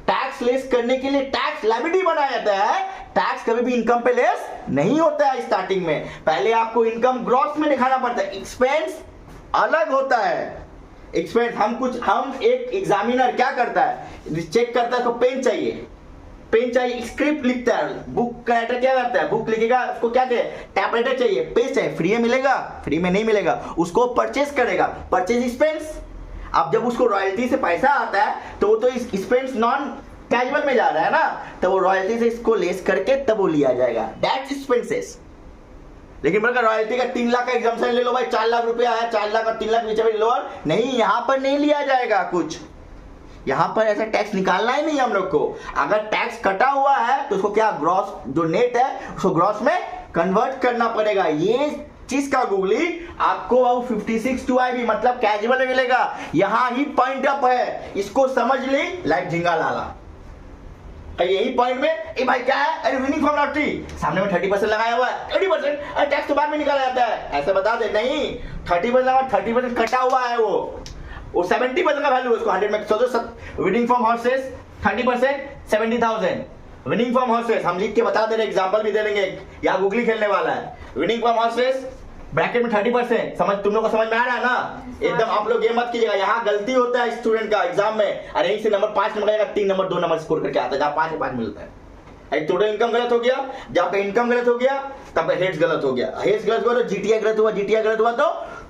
टैक्स लेस करने के लिए टैक्स लायबिलिटी बनाया जाता है। टैक्स कभी भी इनकम पे लेस नहीं होता है स्टार्टिंग में। पहले आपको इनकम ग्रॉस में दिखाना पड़ता है, एक्सपेंस अलग होता है। एक्सपेंस हम एक एग्जामिनर क्या करता है, चेक करता है, तो पेन चाहिए, स्क्रिप्ट लिखता है, बुक का राइटर क्या करता है, बुक लिखेगा, उसको क्या चाहिए, टाइपराइटर चाहिए, पेज चाहिए, फ्री में मिलेगा, फ्री में नहीं मिलेगा, उसको परचेस करेगा, परचेस एक्सपेंस। अब जब उसको रॉयल्टी से पैसा आता है तो वो तो इस एक्सपेंस नॉन कैजुअल में जा रहा है ना, तो वो रॉयल्टी से इसको लेस करके तब वो लिया जाएगा, दैट्स एक्सपेंसेस। लेकिन अगर रॉयल्टी का 3 लाख का एग्जाम्पशन ले लो भाई, 4 लाख रुपया है, 4 लाख और 3 लाख नीचे लोअर नहीं, यहां पर नहीं लिया जाएगा कुछ। यहां पर ऐसा टैक्स निकालना ही नहीं हम लोग को। अगर टैक्स कटा हुआ है तो उसको क्या, ग्रॉस जो नेट है उसको ग्रॉस में कन्वर्ट करना पड़ेगा। ये चीज का गूगली आपको 56 टू आई मतलब कैजुअल में मिलेगा। यहां ही पॉइंट अप है, इसको समझ ली लाइक झिंगा लाला। यही पॉइंट में ए भाई क्या है, अरे विनिंग फ्रॉम लॉटरी सामने में 30% लगाया हुआ है, 30%, अरे टैक्स तो बाद में निकाला जाता है, ऐसे बता दे। नहीं, 30% लगा, 30% कटा हुआ है, वो 70% का वैल्यू है, उसको 100 में सोचो। Winning from horses 30% 70,000। Winning from horses हम लिख के बता दे रहे, एग्जांपल भी दे देंगे, यहाँ गूगली खेलने वाला है। विनिंग फ्रॉम हॉर्सेस ब्रैकेट में 30%, समझ तुम लोग को समझ में आ रहा है ना। एकदम आप लोग ये मत कीजिएगा, यहाँ गलती होता है स्टूडेंट का एग्जाम में। अरे यहीं से नंबर 5 नंबर आएगा, 3 नंबर 2 नंबर स्कोर करके आता है, जहाँ 5 5 मिलता है। टोटल इनकम गलत हो गया, जब आपका इनकम गलत हो गया तब हेड्स गलत हो गया, हेड्स गलत हुआ तो जीटीआई गलत हुआ, जीटीआई गलत हुआ तो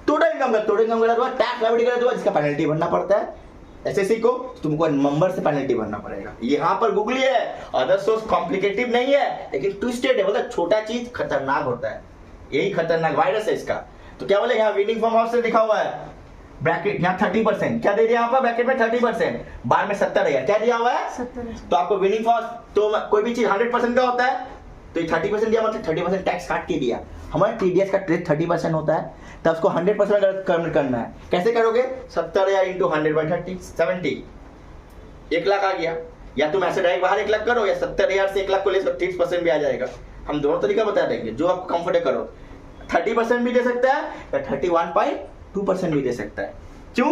टोटल इनकम गलत हुआ, टैक्स लायबिलिटी गलत हुआ, जिसका पेनल्टी भरना पड़ता है। एसएससी को तुमको नंबर से पेनल्टी भरना पड़ेगा। यहाँ पर गूगली है, अदर सोर्स कॉम्प्लिकेटिव नहीं है, लेकिन ट्विस्टेड है, मतलब छोटा चीज खतरनाक होता है, यही खतरनाक वायरस है इसका। तो क्या बोले, यहाँ विनिंग फ्रॉम हाउस से लिखा हुआ है ब्रैकेट, यहाँ 30%, क्या दे दिया यहाँ पर ब्रैकेट में 30%, बार में 70,000 क्या दिया हुआ है 70,000। तो आपको विनिंग फ्रॉम, तो कोई भी चीज 100% का होता है, तो 30% दिया मतलब 30% टैक्स काट के दिया। हमारे टीडीएस का रेट 30% होता है, तब उसको 100% कन्वर्ट करना है। कैसे करोगे, 70,000 इंटू 100/30 70, 1 लाख आ गया। या तुम ऐसे डायरेक्ट बाहर 1 लाख करो, या 70,000 से 1 लाख को ले 30% भी आ जाएगा। हम दोनों तरीका बता देंगे, जो आपको कंफर्टेबल करो। 30% भी दे सकता है या 31.2% भी दे सकता है। क्यों,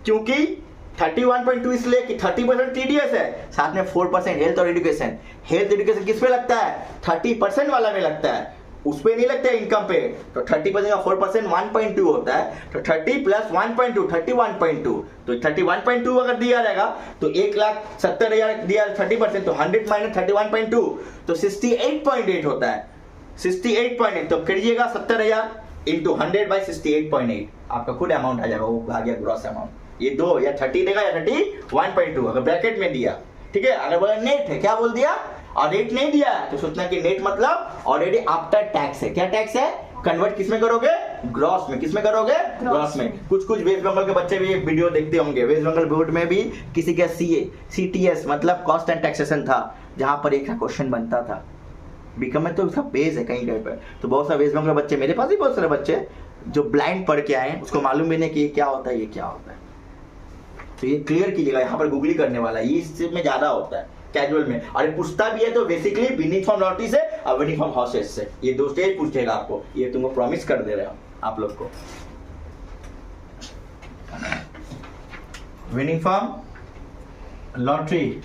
क्योंकि 31.2 इसलिए कि 30% टीडीएस है, साथ में 4% हेल्थ और एजुकेशन। हेल्थ एजुकेशन किस पे लगता है, 30% वाला में लगता है, उस पे नहीं लगता है इनकम पे। तो 30% का 4% 1.2 होता है, तो 30 प्लस 1.2 31.2, तो 31.2 अगर दिया जाएगा तो 1,70,000 दिया 30%, तो 100 माइनस 31.2 तो 68.8 होता है, 68.8। तो करिएगा 70,000 इंटू 100/68.8, आपका खुद अमाउंट आ जाएगा, वो आ गया ग्रॉस अमाउंट। ये 2 या 30 देगा या 31.2 अगर ब्रैकेट में दिया, ठीक है। अगर बोला नेट है, क्या बोल दिया, और नेट नहीं दिया है तो सोचना कि नेट मतलब ऑलरेडी आफ्टर टैक्स है। क्या टैक्स है, कन्वर्ट किस में करोगे, ग्रॉस में। किस में करोगे, ग्रॉस में। कुछ वेस्ट बंगाल के बच्चे भी ये वीडियो देखते होंगे, वेस्ट बंगाल बोर्ड में भी किसी का सीटीएस मतलब कॉस्ट एंड टैक्सेशन था, जहां पर एक क्वेश्चन बनता था। बीकॉम में तो उसका बेस है कहीं पर, तो बहुत सारे वेस्ट बंगाल बच्चे, मेरे पास भी बहुत सारे बच्चे जो ब्लाइंड पढ़ के आए, उसको मालूम भी नहीं कि ये क्या होता है, ये क्या होता है। तो ये क्लियर कीजिएगा, यहाँ पर गूगली करने वाला है, ये इसमें ज्यादा होता है कैजुअल में। और पूछता भी है तो बेसिकली विनिंग फ्रॉम लॉटरी से और विनिंग फ्रॉम हाउसेस से, ये दो स्टेज पूछेगा आपको, ये तुमको प्रॉमिस कर दे रहे हैं आप लोग को। Winning from lottery,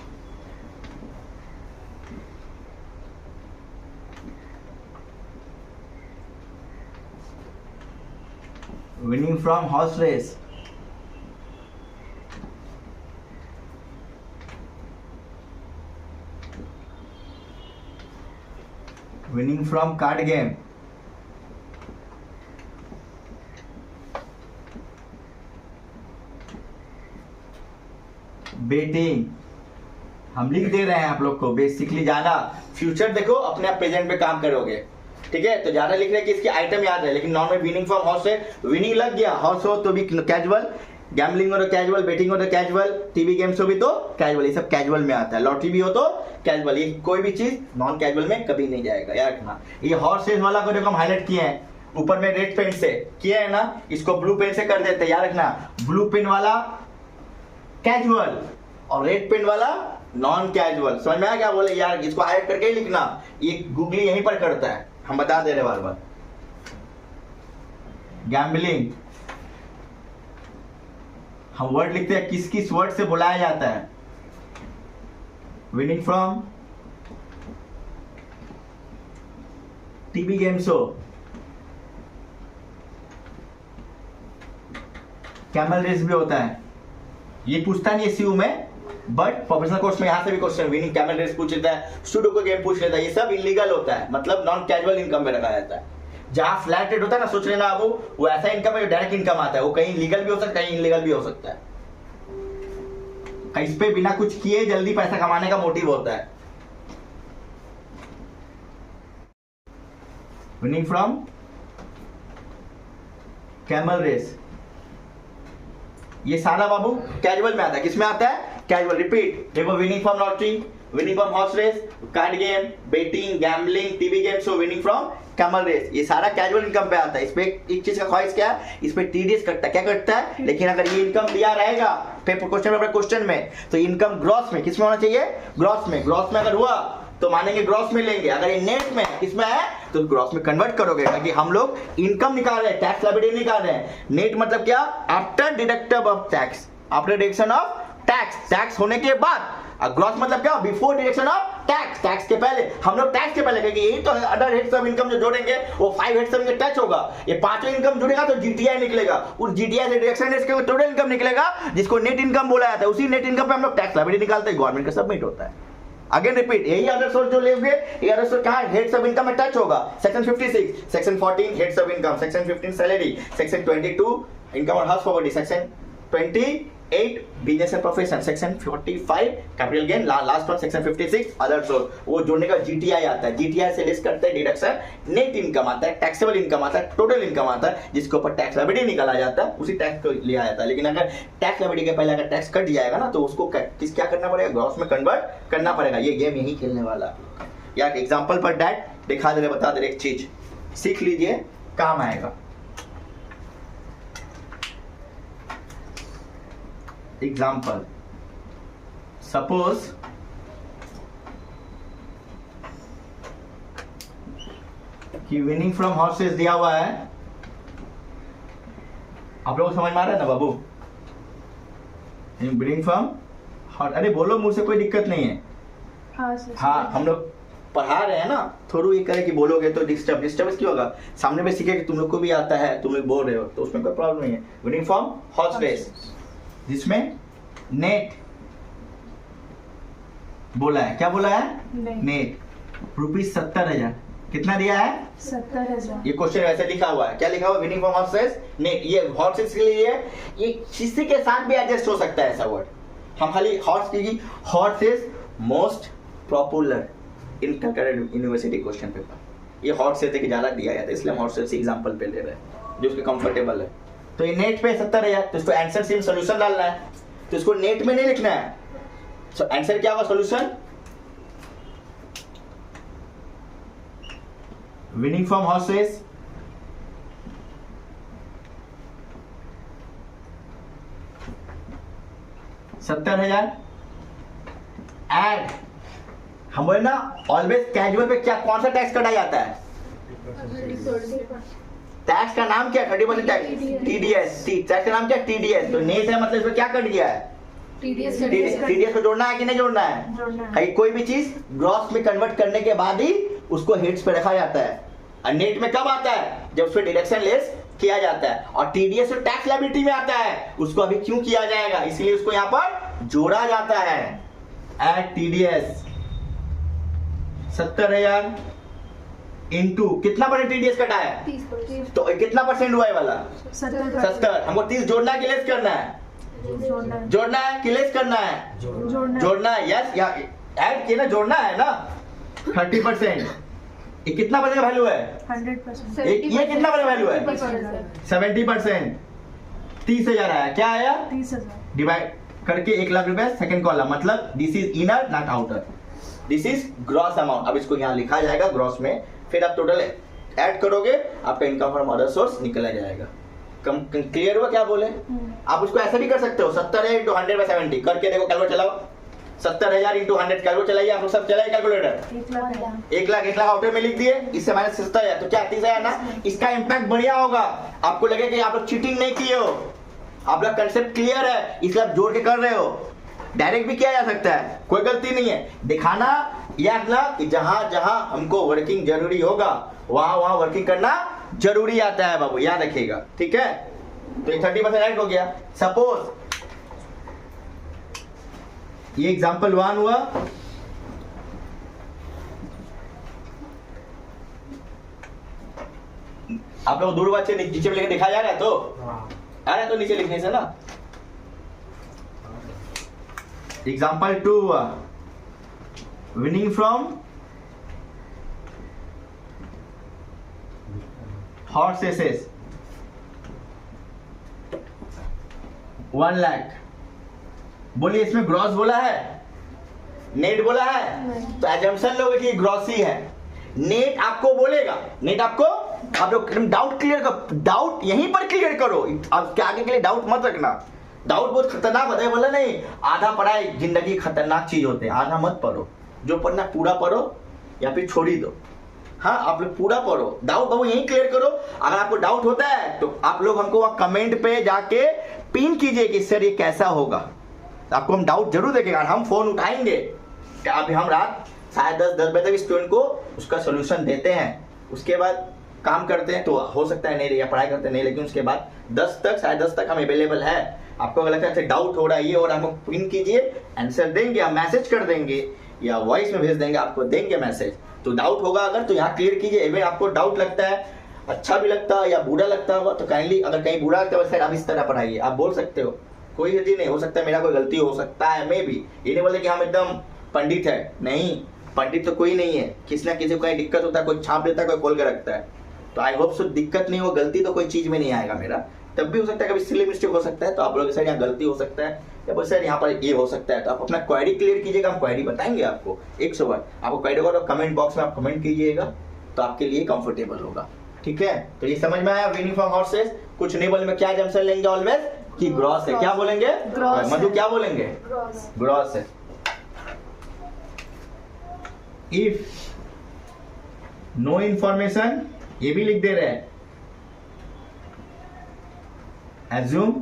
winning from horse race, winning from card game, betting. हम लिख दे रहे हैं आप लोग को, बेसिकली ज्यादा फ्यूचर देखो, अपने आप प्रेजेंट पे काम करोगे, ठीक है। तो ज्यादा लिख रहे हैं कि इसकी आइटम याद है, लेकिन नॉन में विनिंग फ्रॉम हॉर्स से विनिंग लग गया, हॉर्स हो तो भी कैजुअल, गैम्बलिंग हो तो कैजुअल, बेटिंग हो तो कैजुअल, टीवी गेम्स हो भी तो कैजुअल, ये सब कैजुअल में आता है। लॉटरी भी हो तो कैजुअल, ये कोई भी चीज नॉन कैजुअल में कभी नहीं जाएगा, याद रखना। ये हॉर्स रेस वाला को देखो हम हाईलाइट किए हैं, ऊपर में रेड पेन से किए है ना, इसको ब्लू पेन से कर देते हैं, याद रखना। ब्लू पेन वाला कैजुअल और रेड पेन वाला नॉन कैजुअल। समझ में आया क्या बोले यार, इसको हाईलाइट करके ही लिखना, ये गूगली यहीं पर करता है, हम बता दे रहे बार बार। गैम्बलिंग हम वर्ड लिखते हैं, किस किस वर्ड से बुलाया जाता है? Winning from TV game show, camel race भी होता है। ये पूछता नहीं है सीयू में, बट प्रोफेशनल कोर्स में यहां से भी क्वेश्चन विनिंग कैमल रेस पूछ लेता है, सुडोकू गेम पूछ लेता है। ये सब इलीगल होता है, मतलब नॉन कैजुअल इनकम में रखा जाता है। जहां फ्लैट रेट होता है ना, सोच लेना वो ऐसा इनकम है जो डायरेक्ट इनकम आता है। वो कहीं लीगल भी हो सकता है, कहीं इलीगल भी हो सकता है। इस पे बिना कुछ किए जल्दी पैसा कमाने का मोटिव होता है। विनिंग फ्रॉम कैमल रेस, ये सारा बाबू कैजुअल में आता है। किसमें आता है? कैजुअल। रिपीट देखो, winning from lottery, winning from horse race, card game, betting, gambling, TV game show, winning from camel race, ये सारा कैजुअल इनकम पे आता है। इस पे एक चीज का ख्वाहिश क्या है, इस पे टीडीएस कटता है। क्या कटता है? लेकिन अगर ये इनकम दिया रहेगा पेपर क्वेश्चन में, तो इनकम ग्रॉस में, किसमें होना चाहिए? ग्रॉस में। ग्रॉस में अगर हुआ तो मानेंगे ग्रॉस में लेंगे। अगर ये नेट में किसमें है तो ग्रॉस में कन्वर्ट करोगे, ताकि हम लोग इनकम निकाल रहे हैं, टैक्स लायबिलिटी निकाल रहे हैं। नेट मतलब क्या? After deductive of tax, after deduction of tax, tax होने के बाद। ग्रॉस मतलब क्या? Before deduction of tax, tax के पहले। हम लोग टैक्स के पहले, क्योंकि यही तो अदर हेड्स ऑफ इनकम जो जोड़ेंगे वो 5 हेड्स ऑफ इनकम टच होगा। ये पांचों इनकम जुड़ेगा तो जीटीआई निकलेगा। उस जीटीआई से डिडक्शन इसके टोटल इनकम निकलेगा, जिसको नेट इनकम बोला जाता है। उसी नेट इनकम पे हम लोग टैक्स लायबिलिटी निकालते हैं, गवर्नमेंट का सबमिट होता है। अगेन रिपीट, यही अदर सोर्स जो लेंगे, ये अदर सोर्स कहां हेड्स ऑफ इनकम में टच होगा? Section 56, section 14 heads of income, section 15 salary, section 22 income और house property, section 28 business and profession, section 45 capital gain, last one section 56 other source. वो जोड़ने का जीटीआई आता है। जीटीआई से लेस करते हैं डिडक्शन, नेट इनकम आता है, टैक्सेबल इनकम आता है, टोटल इनकम आता है, जिसके ऊपर टैक्स लायबिलिटी निकाला जाता है, उसी टैक्स को लिया जाता है। लेकिन अगर टैक्स लायबिलिटी के पहले अगर टैक्स कट जाएगा ना, तो उसको क्या करना पड़ेगा? ग्रॉस में कन्वर्ट करना पड़ेगा। ये गेम यही खेलने वाला। यार एग्जाम्पल पर डैट दिखा दे रहे, बता दे रहे, एक चीज सीख लीजिए, काम आएगा। एग्जाम्पल, सपोज कि विनिंग फ्रॉम हॉर्सेस दिया हुआ है। आप लोग समझ में आ रहा है ना बाबू? विनिंग फ्रॉम, अरे बोलो मुझसे, कोई दिक्कत नहीं है। हाँ, हम लोग पढ़ा रहे हैं ना, थोड़ा ये करे कि बोलोगे तो डिस्टर्बेंस क्यों होगा? सामने में सीखे कि तुम लोग को भी आता है, तुम लोग बोल रहे हो, तो उसमें कोई प्रॉब्लम नहीं है। विनिंग फ्रॉम हॉर्स रेस, जिसमें नेट बोला है। क्या बोला है? नेट ₹70,000। कितना दिया है? 70,000। ये क्वेश्चन वैसे लिखा हुआ है। क्या लिखा हुआ? Winning from horses net. ये हॉर्सेस के लिए ये किसी के साथ भी एडजस्ट हो सकता है ऐसा वर्ड। हम खाली हॉर्स की, horses most popular in Calcutta university question paper. ये हॉर्सेस से ज्यादा दिया जाता है, इसलिए हम हॉर्सेस एग्जांपल पे ले रहे हैं जो उसके कंफर्टेबल है। तो ये नेट पे 70,000, तो इसको आंसर सिर्फ सॉल्यूशन डालना है, तो इसको नेट में नहीं लिखना है। तो आंसर क्या होगा? Solution winning from horses $70,000 add, हम बोले ना ऑलवेज कैजुअल पे क्या कौन सा टैक्स कटा जाता है? टैक्स का नाम क्या? 30% टैक्स, टीडीएस। टैक्स का नाम क्या? टीडीएस। तो नेट है, मतलब इसमें क्या कट गया है? टीडीएस को जोड़ना है कि नहीं जोड़ना है? कोई भी चीज ग्रॉस में कन्वर्ट करने के बाद ही उसको हेड्स पे रखा जाता है। और नेट में कब आता है? जब उसमें डिडक्शन लेस किया जाता है। और टीडीएस तो टैक्स लायबिलिटी में आता है, उसको अभी क्यों किया जाएगा, इसलिए उसको यहाँ पर जोड़ा जाता है। एट टीडीएस 70,000 इंटू कितना परसेंट टीडीएस कटा है? 30%। तो कितना परसेंट हुआ है वाला? 70। हमको 30 जोड़ना है कि लेस करना है? जोड़ना है कि लेस करना है? जोड़ना है। यस, या ऐड किया ना, जोड़ना है ना। 30%, ये कितना परसेंट वैल्यू है? 100%। ये कितना परसेंट वैल्यू है? 70%। 30,000 आया। क्या आया? 30,000 डिवाइड करके 1,00,000 रुपए सेकंड कॉलम, मतलब this is inner not outer, this is gross amount. अब इसको यहाँ लिखा जाएगा ग्रॉस में, फिर आप टोटल ऐड करोगे, आपका इनकम फ्रॉम अदर सोर्स निकला जाएगा। क्लियर हुआ क्या बोले? आप उसको ऐसा भी कर सकते हो, 70,000 इंटू 100/70 करके देखो, कैलकुलेटर चलाओ। 70,000 इंटू 100 कैलकुलेटर चलाइए, आप लोग सब चलाइए कैलकुलेटर। 1,00,000 आउटर में लिख दिए, इससे माइनस 70,000, तो क्या 30,000 ना? इसका इम्पैक्ट बढ़िया होगा। आपको लगे कि आप लोग चीटिंग नहीं किए हो, आप लोग कंसेप्ट क्लियर है, इसलिए आप जोड़ के कर रहे हो। डायरेक्ट भी किया जा सकता है, कोई गलती नहीं है। दिखाना याद ना कि जहां जहां हमको वर्किंग जरूरी होगा वहां वहां वर्किंग करना जरूरी आता है बाबू, याद रखिएगा, ठीक है। तो ये 30% राइट हो गया। सपोज ये एग्जांपल 1 हुआ, आप लोग दूर बच्चे नीचे में लेके दिखा जा रहा है, तो आ रहा है तो नीचे लिखने से ना। एग्जांपल 2 हुआ, विनिंग फ्रॉम हॉर्सेस 1 लाख। बोलिए इसमें ग्रॉस बोला है, नेट बोला है, तो एजम्पशन लोगे कि ग्रॉस ही है। नेट आपको बोलेगा, नेट आपको, आप लोग डाउट क्लियर कर, डाउट यहीं पर क्लियर करो, अब क्या आगे के लिए डाउट मत रखना। डाउट बहुत खतरनाक होता है, बोला नहीं आधा पढ़ाई जिंदगी खतरनाक चीज होते हैं, आधा मत पढ़ो, जो पढ़ना पूरा पढ़ो या फिर छोड़ ही दो। हाँ आप लोग पूरा पढ़ो, डाउट बाबू यहीं क्लियर करो। अगर आपको डाउट होता है तो आप लोग हमको वहां कमेंट पे जाके पिन कीजिए कि सर ये कैसा होगा, तो आपको हम डाउट जरूर देखेगा, हम फोन उठाएंगे। अभी हम रात 10:30 बजे तक स्टूडेंट को उसका सोल्यूशन देते हैं, उसके बाद काम करते हैं, तो हो सकता है नहीं या पढ़ाई करते नहीं, लेकिन उसके बाद 10 तक 10:30 तक हम अवेलेबल है। आपको अगर लगता है डाउट हो रहा है ये, और हमको पिन कीजिए, आंसर देंगे, हम मैसेज कर देंगे या वॉइस में भेज देंगे, आपको देंगे मैसेज। तो डाउट होगा अगर तो यहाँ क्लियर कीजिए। इवन आपको डाउट लगता है, अच्छा भी लगता है या बुरा लगता होगा, तो काइंडली अगर कहीं बुरा लगता है आप इस तरह पढ़ाइए, आप बोल सकते हो, कोई गलती नहीं, हो सकता है मेरा कोई गलती हो सकता है, मे भी। ये नहीं बोले कि हम एकदम पंडित है, नहीं, पंडित तो कोई नहीं है, किसी ना किसी को कहीं दिक्कत होता है, कोई छाप देता है, कोई खोल के रखता है। तो आई होप सो दिक्कत नहीं हो, गलती तो कोई चीज में नहीं आएगा मेरा, तब भी हो सकता है कभी सिली मिस्टेक हो सकता है, तो आप लोग सर यहाँ गलती हो सकता है या बोल सर यहाँ पर ये हो सकता है, तो आप अपना क्वेरी क्लियर कीजिएगा, हम क्वेरी बताएंगे आपको 100 बार। आपको क्वेरी होगा तो कमेंट बॉक्स में आप कमेंट कीजिएगा, तो आपके लिए कंफर्टेबल होगा, ठीक है। तो ये समझ में आया, विनिंग फ्रॉम हॉर्सेस। कुछ नहीं बोले में क्या जंक्शन लेंगे ऑलवेज कि ग्रॉस है, क्या बोलेंगे, मधु क्या बोलेंगे, ग्रॉस है। इफ नो इंफॉर्मेशन, ये भी लिख दे रहे हैं, एज्यूम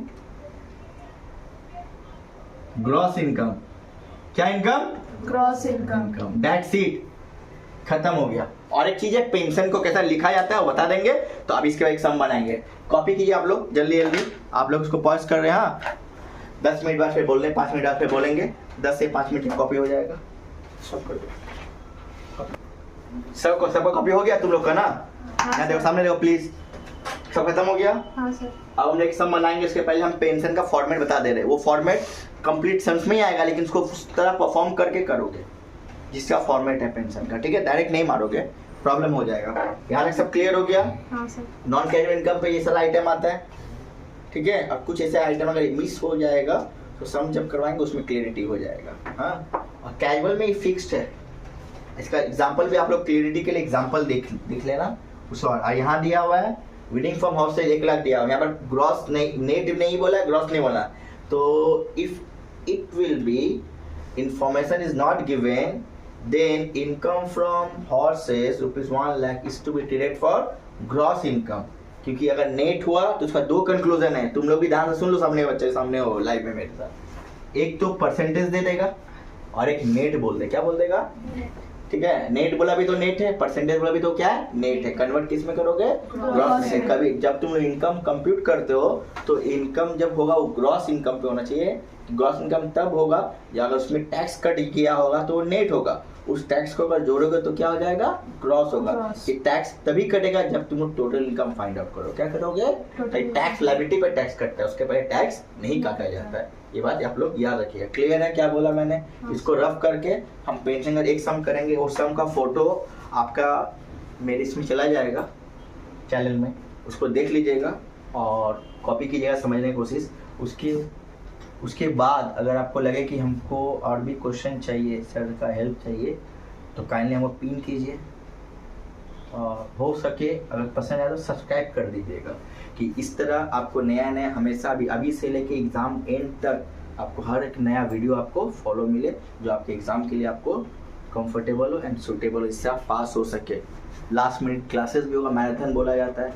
ग्रॉस इनकम, क्या income, gross income, that's it, खत्म हो गया। और एक चीज है, पेंशन को कैसा लिखा जाता है वो बता देंगे, तो अब इसके बाद एक सम बनाएंगे। कॉपी कीजिए आप लोग जल्दी जल्दी, आप लोग उसको पॉज कर रहे हैं। हाँ 10 मिनट बाद फिर बोल रहे हैं, 5 मिनट बाद फिर बोलेंगे, 10 से 5 मिनट में कॉपी हो जाएगा। सब कर दो, सबको कॉपी हो गया तुम लोग का ना। यहाँ देखो सामने देखो प्लीज, सब खत्म हो गया। हाँ सर। अब हम एक सम बनाएंगे, उसके पहले हम पेंशन का फॉर्मेट बता दे रहे हैं। वो फॉर्मेट कंप्लीट सम्स में ही आएगा, लेकिन उसको उस तरह परफॉर्म करके करोगे जिसका फॉर्मेट है पेंशन का, ठीक है। डायरेक्ट नहीं मारोगे, प्रॉब्लम हो जाएगा। यहाँ तक सब क्लियर हो गया। हाँ सर। नॉन कैजुअल इनकम पे ये सारा आइटम आता है, ठीक है। अब कुछ ऐसे आइटम अगर मिस हो जाएगा तो सम जब करवाएंगे उसमें क्लियरिटी हो जाएगा। हाँ, और कैजुअल में ही फिक्स्ड है। इसका एग्जांपल भी आप लोग क्लियरिटी के लिए एग्जांपल देख लेना। उस और यहाँ दिया हुआ है विनिंग फ्रॉम हाउस से 1 लाख दिया हुआ है, यहाँ पर ग्रॉस नहीं, नेट नहीं बोला, ग्रॉस नहीं बोला। तो if it will B information is not given, then income from horses ₹1 lakh is to be treated for gross income। क्योंकि अगर नेट हुआ तो उसका 2 कंक्लूजन है, तुम लोग भी ध्यान से सुन लो, सामने बच्चे सामने हो लाइव में मेरे साथ। एक तो परसेंटेज दे देगा और एक नेट बोल दे, क्या बोल देगा, ठीक है। नेट बोला भी तो नेट है, परसेंटेज बोला भी तो क्या है, नेट है। कन्वर्ट किस में करोगे, ग्रॉस में। कभी जब तुम इनकम कंप्यूट करते हो तो इनकम जब होगा वो ग्रॉस इनकम पे होना चाहिए। ग्रॉस इनकम तब होगा या अगर उसमें टैक्स कट किया होगा तो वो नेट होगा। उस टैक्स को अगर जोड़ोगे तो क्या हो जाएगा, ग्रॉस होगा। ये टैक्स तभी कटेगा जब तुम टोटल इनकम फाइंड आउट करो। क्या करोगे, टैक्स लायबिलिटी पे टैक्स कटता है, उसके पहले टैक्स नहीं काटा जाता है। ये बात आप लोग याद रखिएगा। क्लियर है क्या बोला मैंने। इसको रफ करके हम पेंशन का एक सम करेंगे, और सम का फोटो आपका मेरे इसमें चला जाएगा चैनल में, उसको देख लीजिएगा और कॉपी कीजिएगा, समझने की कोशिश। उसके बाद अगर आपको लगे कि हमको और भी क्वेश्चन चाहिए, सर का हेल्प चाहिए, तो काइंडली हमको पिन कीजिए, और हो सके अगर पसंद आए तो सब्सक्राइब कर दीजिएगा, कि इस तरह आपको नया नया हमेशा अभी से लेके एग्ज़ाम एंड तक आपको हर एक नया वीडियो आपको फॉलो मिले, जो आपके एग्ज़ाम के लिए आपको कंफर्टेबल हो एंड सूटेबल हो, इससे आप पास हो सके। लास्ट मिनट क्लासेस भी होगा, मैराथन बोला जाता है,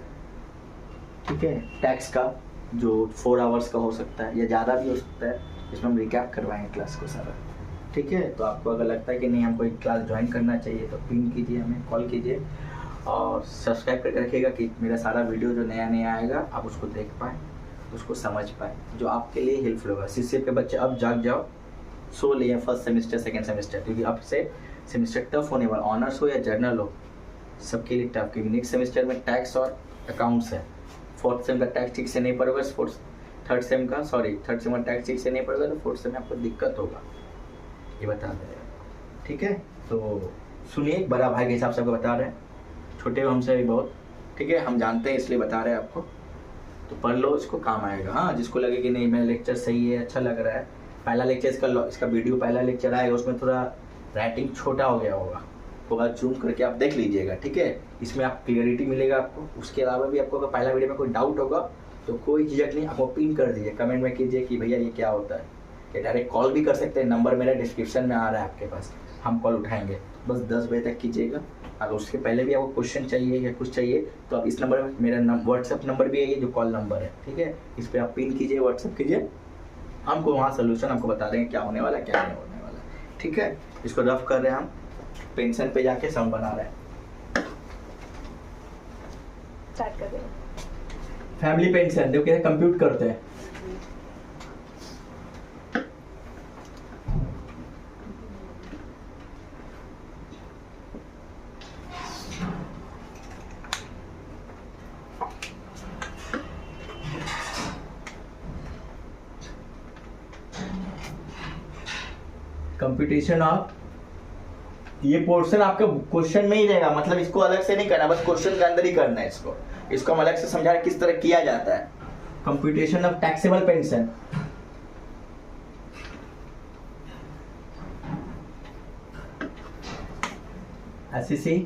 ठीक है। टैक्स का जो 4 आवर्स का हो सकता है या ज़्यादा भी हो सकता है, इसमें हम रिकैप करवाएंगे क्लास को सारा। ठीक है, तो आपको अगर लगता है कि नहीं हमको एक क्लास ज्वाइन करना चाहिए तो पिन कीजिए, हमें कॉल कीजिए और सब्सक्राइब करके रखिएगा कि मेरा सारा वीडियो जो नया नया आएगा आप उसको देख पाएँ, उसको समझ पाए, जो आपके लिए हेल्पफुल होगा। CCF के बच्चे अब जाग जाओ, सो लिए फर्स्ट सेमेस्टर सेकंड सेमेस्टर, क्योंकि अब से सेमेस्टर टफ होने वाला, ऑनर्स हो या जर्नल हो सबके लिए टफ, क्योंकि नेक्स्ट सेमेस्टर में टैक्स और अकाउंट्स है। फोर्थ सेम का टैक्स ठीक से नहीं पड़ेगा, थर्ड सेम का टैक्स ठीक से नहीं पड़ेगा तो फोर्थ सेम में आपको दिक्कत होगा, ये बता दे रहे हैं। ठीक है, तो सुनिए, बड़ा भाई के हिसाब से आपको बता रहे हैं, छोटे हो हमसे भी बहुत, ठीक है, हम जानते हैं इसलिए बता रहे हैं आपको, तो पढ़ लो, इसको काम आएगा। हाँ, जिसको लगे कि नहीं मेरा लेक्चर सही है, अच्छा लग रहा है, पहला लेक्चर इसका वीडियो पहला लेक्चर आएगा, उसमें थोड़ा राइटिंग छोटा हो गया होगा, तो अगर जूम करके आप देख लीजिएगा। ठीक है, इसमें आप क्लियरिटी मिलेगा आपको। उसके अलावा भी आपको अगर पहला वीडियो में कोई डाउट होगा तो कोई झिझक नहीं, आपको पिन कर दीजिए, कमेंट में कीजिए कि भैया ये क्या होता है, या डायरेक्ट कॉल भी कर सकते हैं, नंबर मेरा डिस्क्रिप्शन में आ रहा है आपके पास, हम कॉल उठाएंगे। बस 10 बजे तक कीजिएगा। अगर उसके पहले भी आपको क्वेश्चन चाहिए या कुछ चाहिए तो आप इस नंबर में, मेरा व्हाट्सएप नंबर भी है ये जो कॉल नंबर है, ठीक है, इस पर आप पिन कीजिए, व्हाट्सएप कीजिए, हमको वहाँ सोल्यूशन आपको बता देंगे क्या होने वाला है क्या नहीं होने वाला है। ठीक है, इसको रफ कर रहे हैं हम, पेंशन पे जाके सम बना रहे हैं। स्टार्ट कर दें। फैमिली पेंशन जो कैसे कंप्यूट करते हैं। कंप्यूटेशन ऑफ, ये पोर्शन आपके क्वेश्चन में ही रहेगा, मतलब इसको अलग से नहीं करना, बस क्वेश्चन के अंदर ही करना है इसको हम अलग से समझा रहे किस तरह किया जाता है। Computation of taxable pension, SEC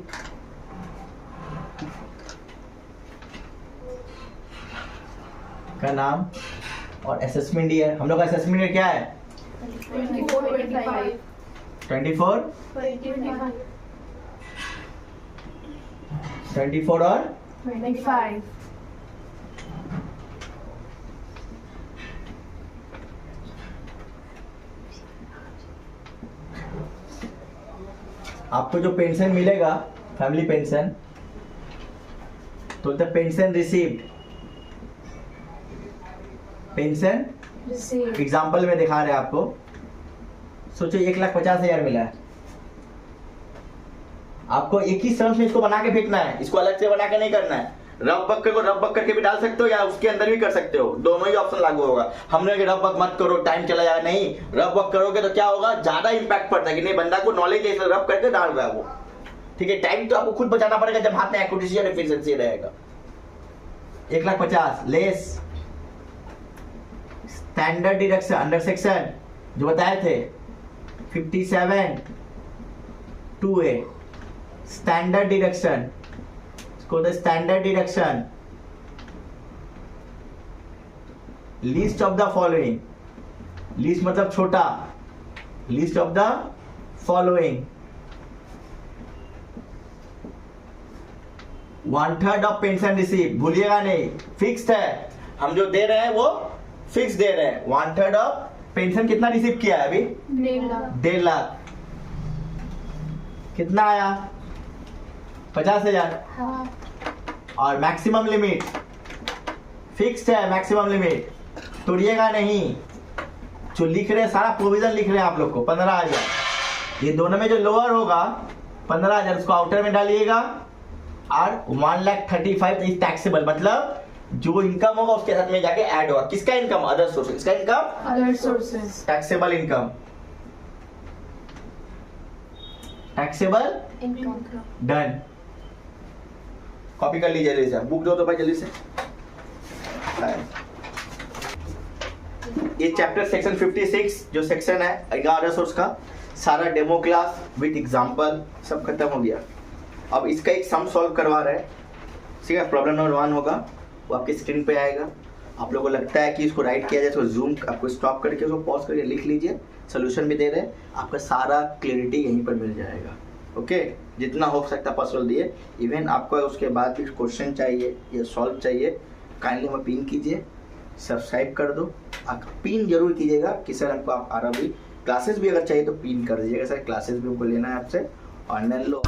का नाम और असेसमेंट ईयर, हम लोग का असेसमेंट ईयर क्या है 24 और 25। आपको जो पेंशन मिलेगा फैमिली पेंशन, तो the pension received, pension example में दिखा रहे हैं आपको, सोचो 1,50,000 मिला है, आपको एक ही शर्ट में इसको बना के फेंकना है, इसको अलग से बना के नहीं करना है। रफ बक को रफ बक करके भी डाल सकते हो या उसके अंदर भी कर सकते हो, दोनों ही ऑप्शन लागू होगा। हमने कि रफ बक मत करो टाइम चला जाएगा, नहीं, रफ बक करोगे तो क्या होगा, ज्यादा इंपैक्ट पड़ता है कि नहीं, बंदा को नॉलेज है इसलिए रफ करके डाल रहा है वो। ठीक है, टाइम तो आपको खुद बचाना पड़ेगा जब हाथ में एक्यूरेसी और एफिशिएंसी रहेगा। 1,50,000 less standard deduction under section जो बताए थे 57(2)(a) स्टैंडर्ड डिडक्शन, इसको the standard deduction, list of the following, list मतलब छोटा, list of the following 1/3 of pension receive, भूलिएगा नहीं, फिक्स्ड है, हम जो दे रहे हैं वो फिक्स दे रहे हैं। 1/3 ऑफ पेंशन कितना रिसीव किया है अभी 1.5 लाख, कितना आया 50,000। हाँ। और मैक्सिमम लिमिट फिक्स्ड है, मैक्सिमम लिमिट तोड़िएगा नहीं, जो लिख रहे हैं सारा प्रोविजन लिख रहे हैं आप लोग को 15,000, ये दोनों में जो लोअर होगा 15,000 उसको आउटर में डालिएगा, और 1,35,000 इज टैक्सेबल, मतलब जो इनकम होगा उसके साथ में जाके ऐड होगा। किसका इनकम, अदर सोर्स, इसका income other sources, taxable income, taxable income. Done. Copy कर लीजिए जल्दी से, बुक दो तो भाई जल्दी से। ये चैप्टर सेक्शन 56 जो सेक्शन है 11 सोर्स का, सारा डेमो क्लास विद एग्जांपल सब खत्म हो गया। अब इसका एक सम सॉल्व करवा रहे हैं, ठीक है, प्रॉब्लम नंबर 1 होगा, वो आपकी स्क्रीन पे आएगा। आप लोगों को लगता है कि इसको राइट किया जाए तो जूम आपको स्टॉप करके उसको पॉज करके लिख लीजिए, सोल्यूशन भी दे रहे हैं, आपका सारा क्लियरिटी यहीं पर मिल जाएगा। ओके, जितना हो सकता है पॉसिबल दिए, इवन आपको उसके बाद भी क्वेश्चन चाहिए या सॉल्व चाहिए, काइंडली हमें पिन कीजिए, सब्सक्राइब कर दो, पिन जरूर कीजिएगा कि सर हमको आप आ रहा भी क्लासेस भी अगर चाहिए तो पिन कर दीजिएगा सर, क्लासेस भी हमको लेना है आपसे, ऑनलाइन लो।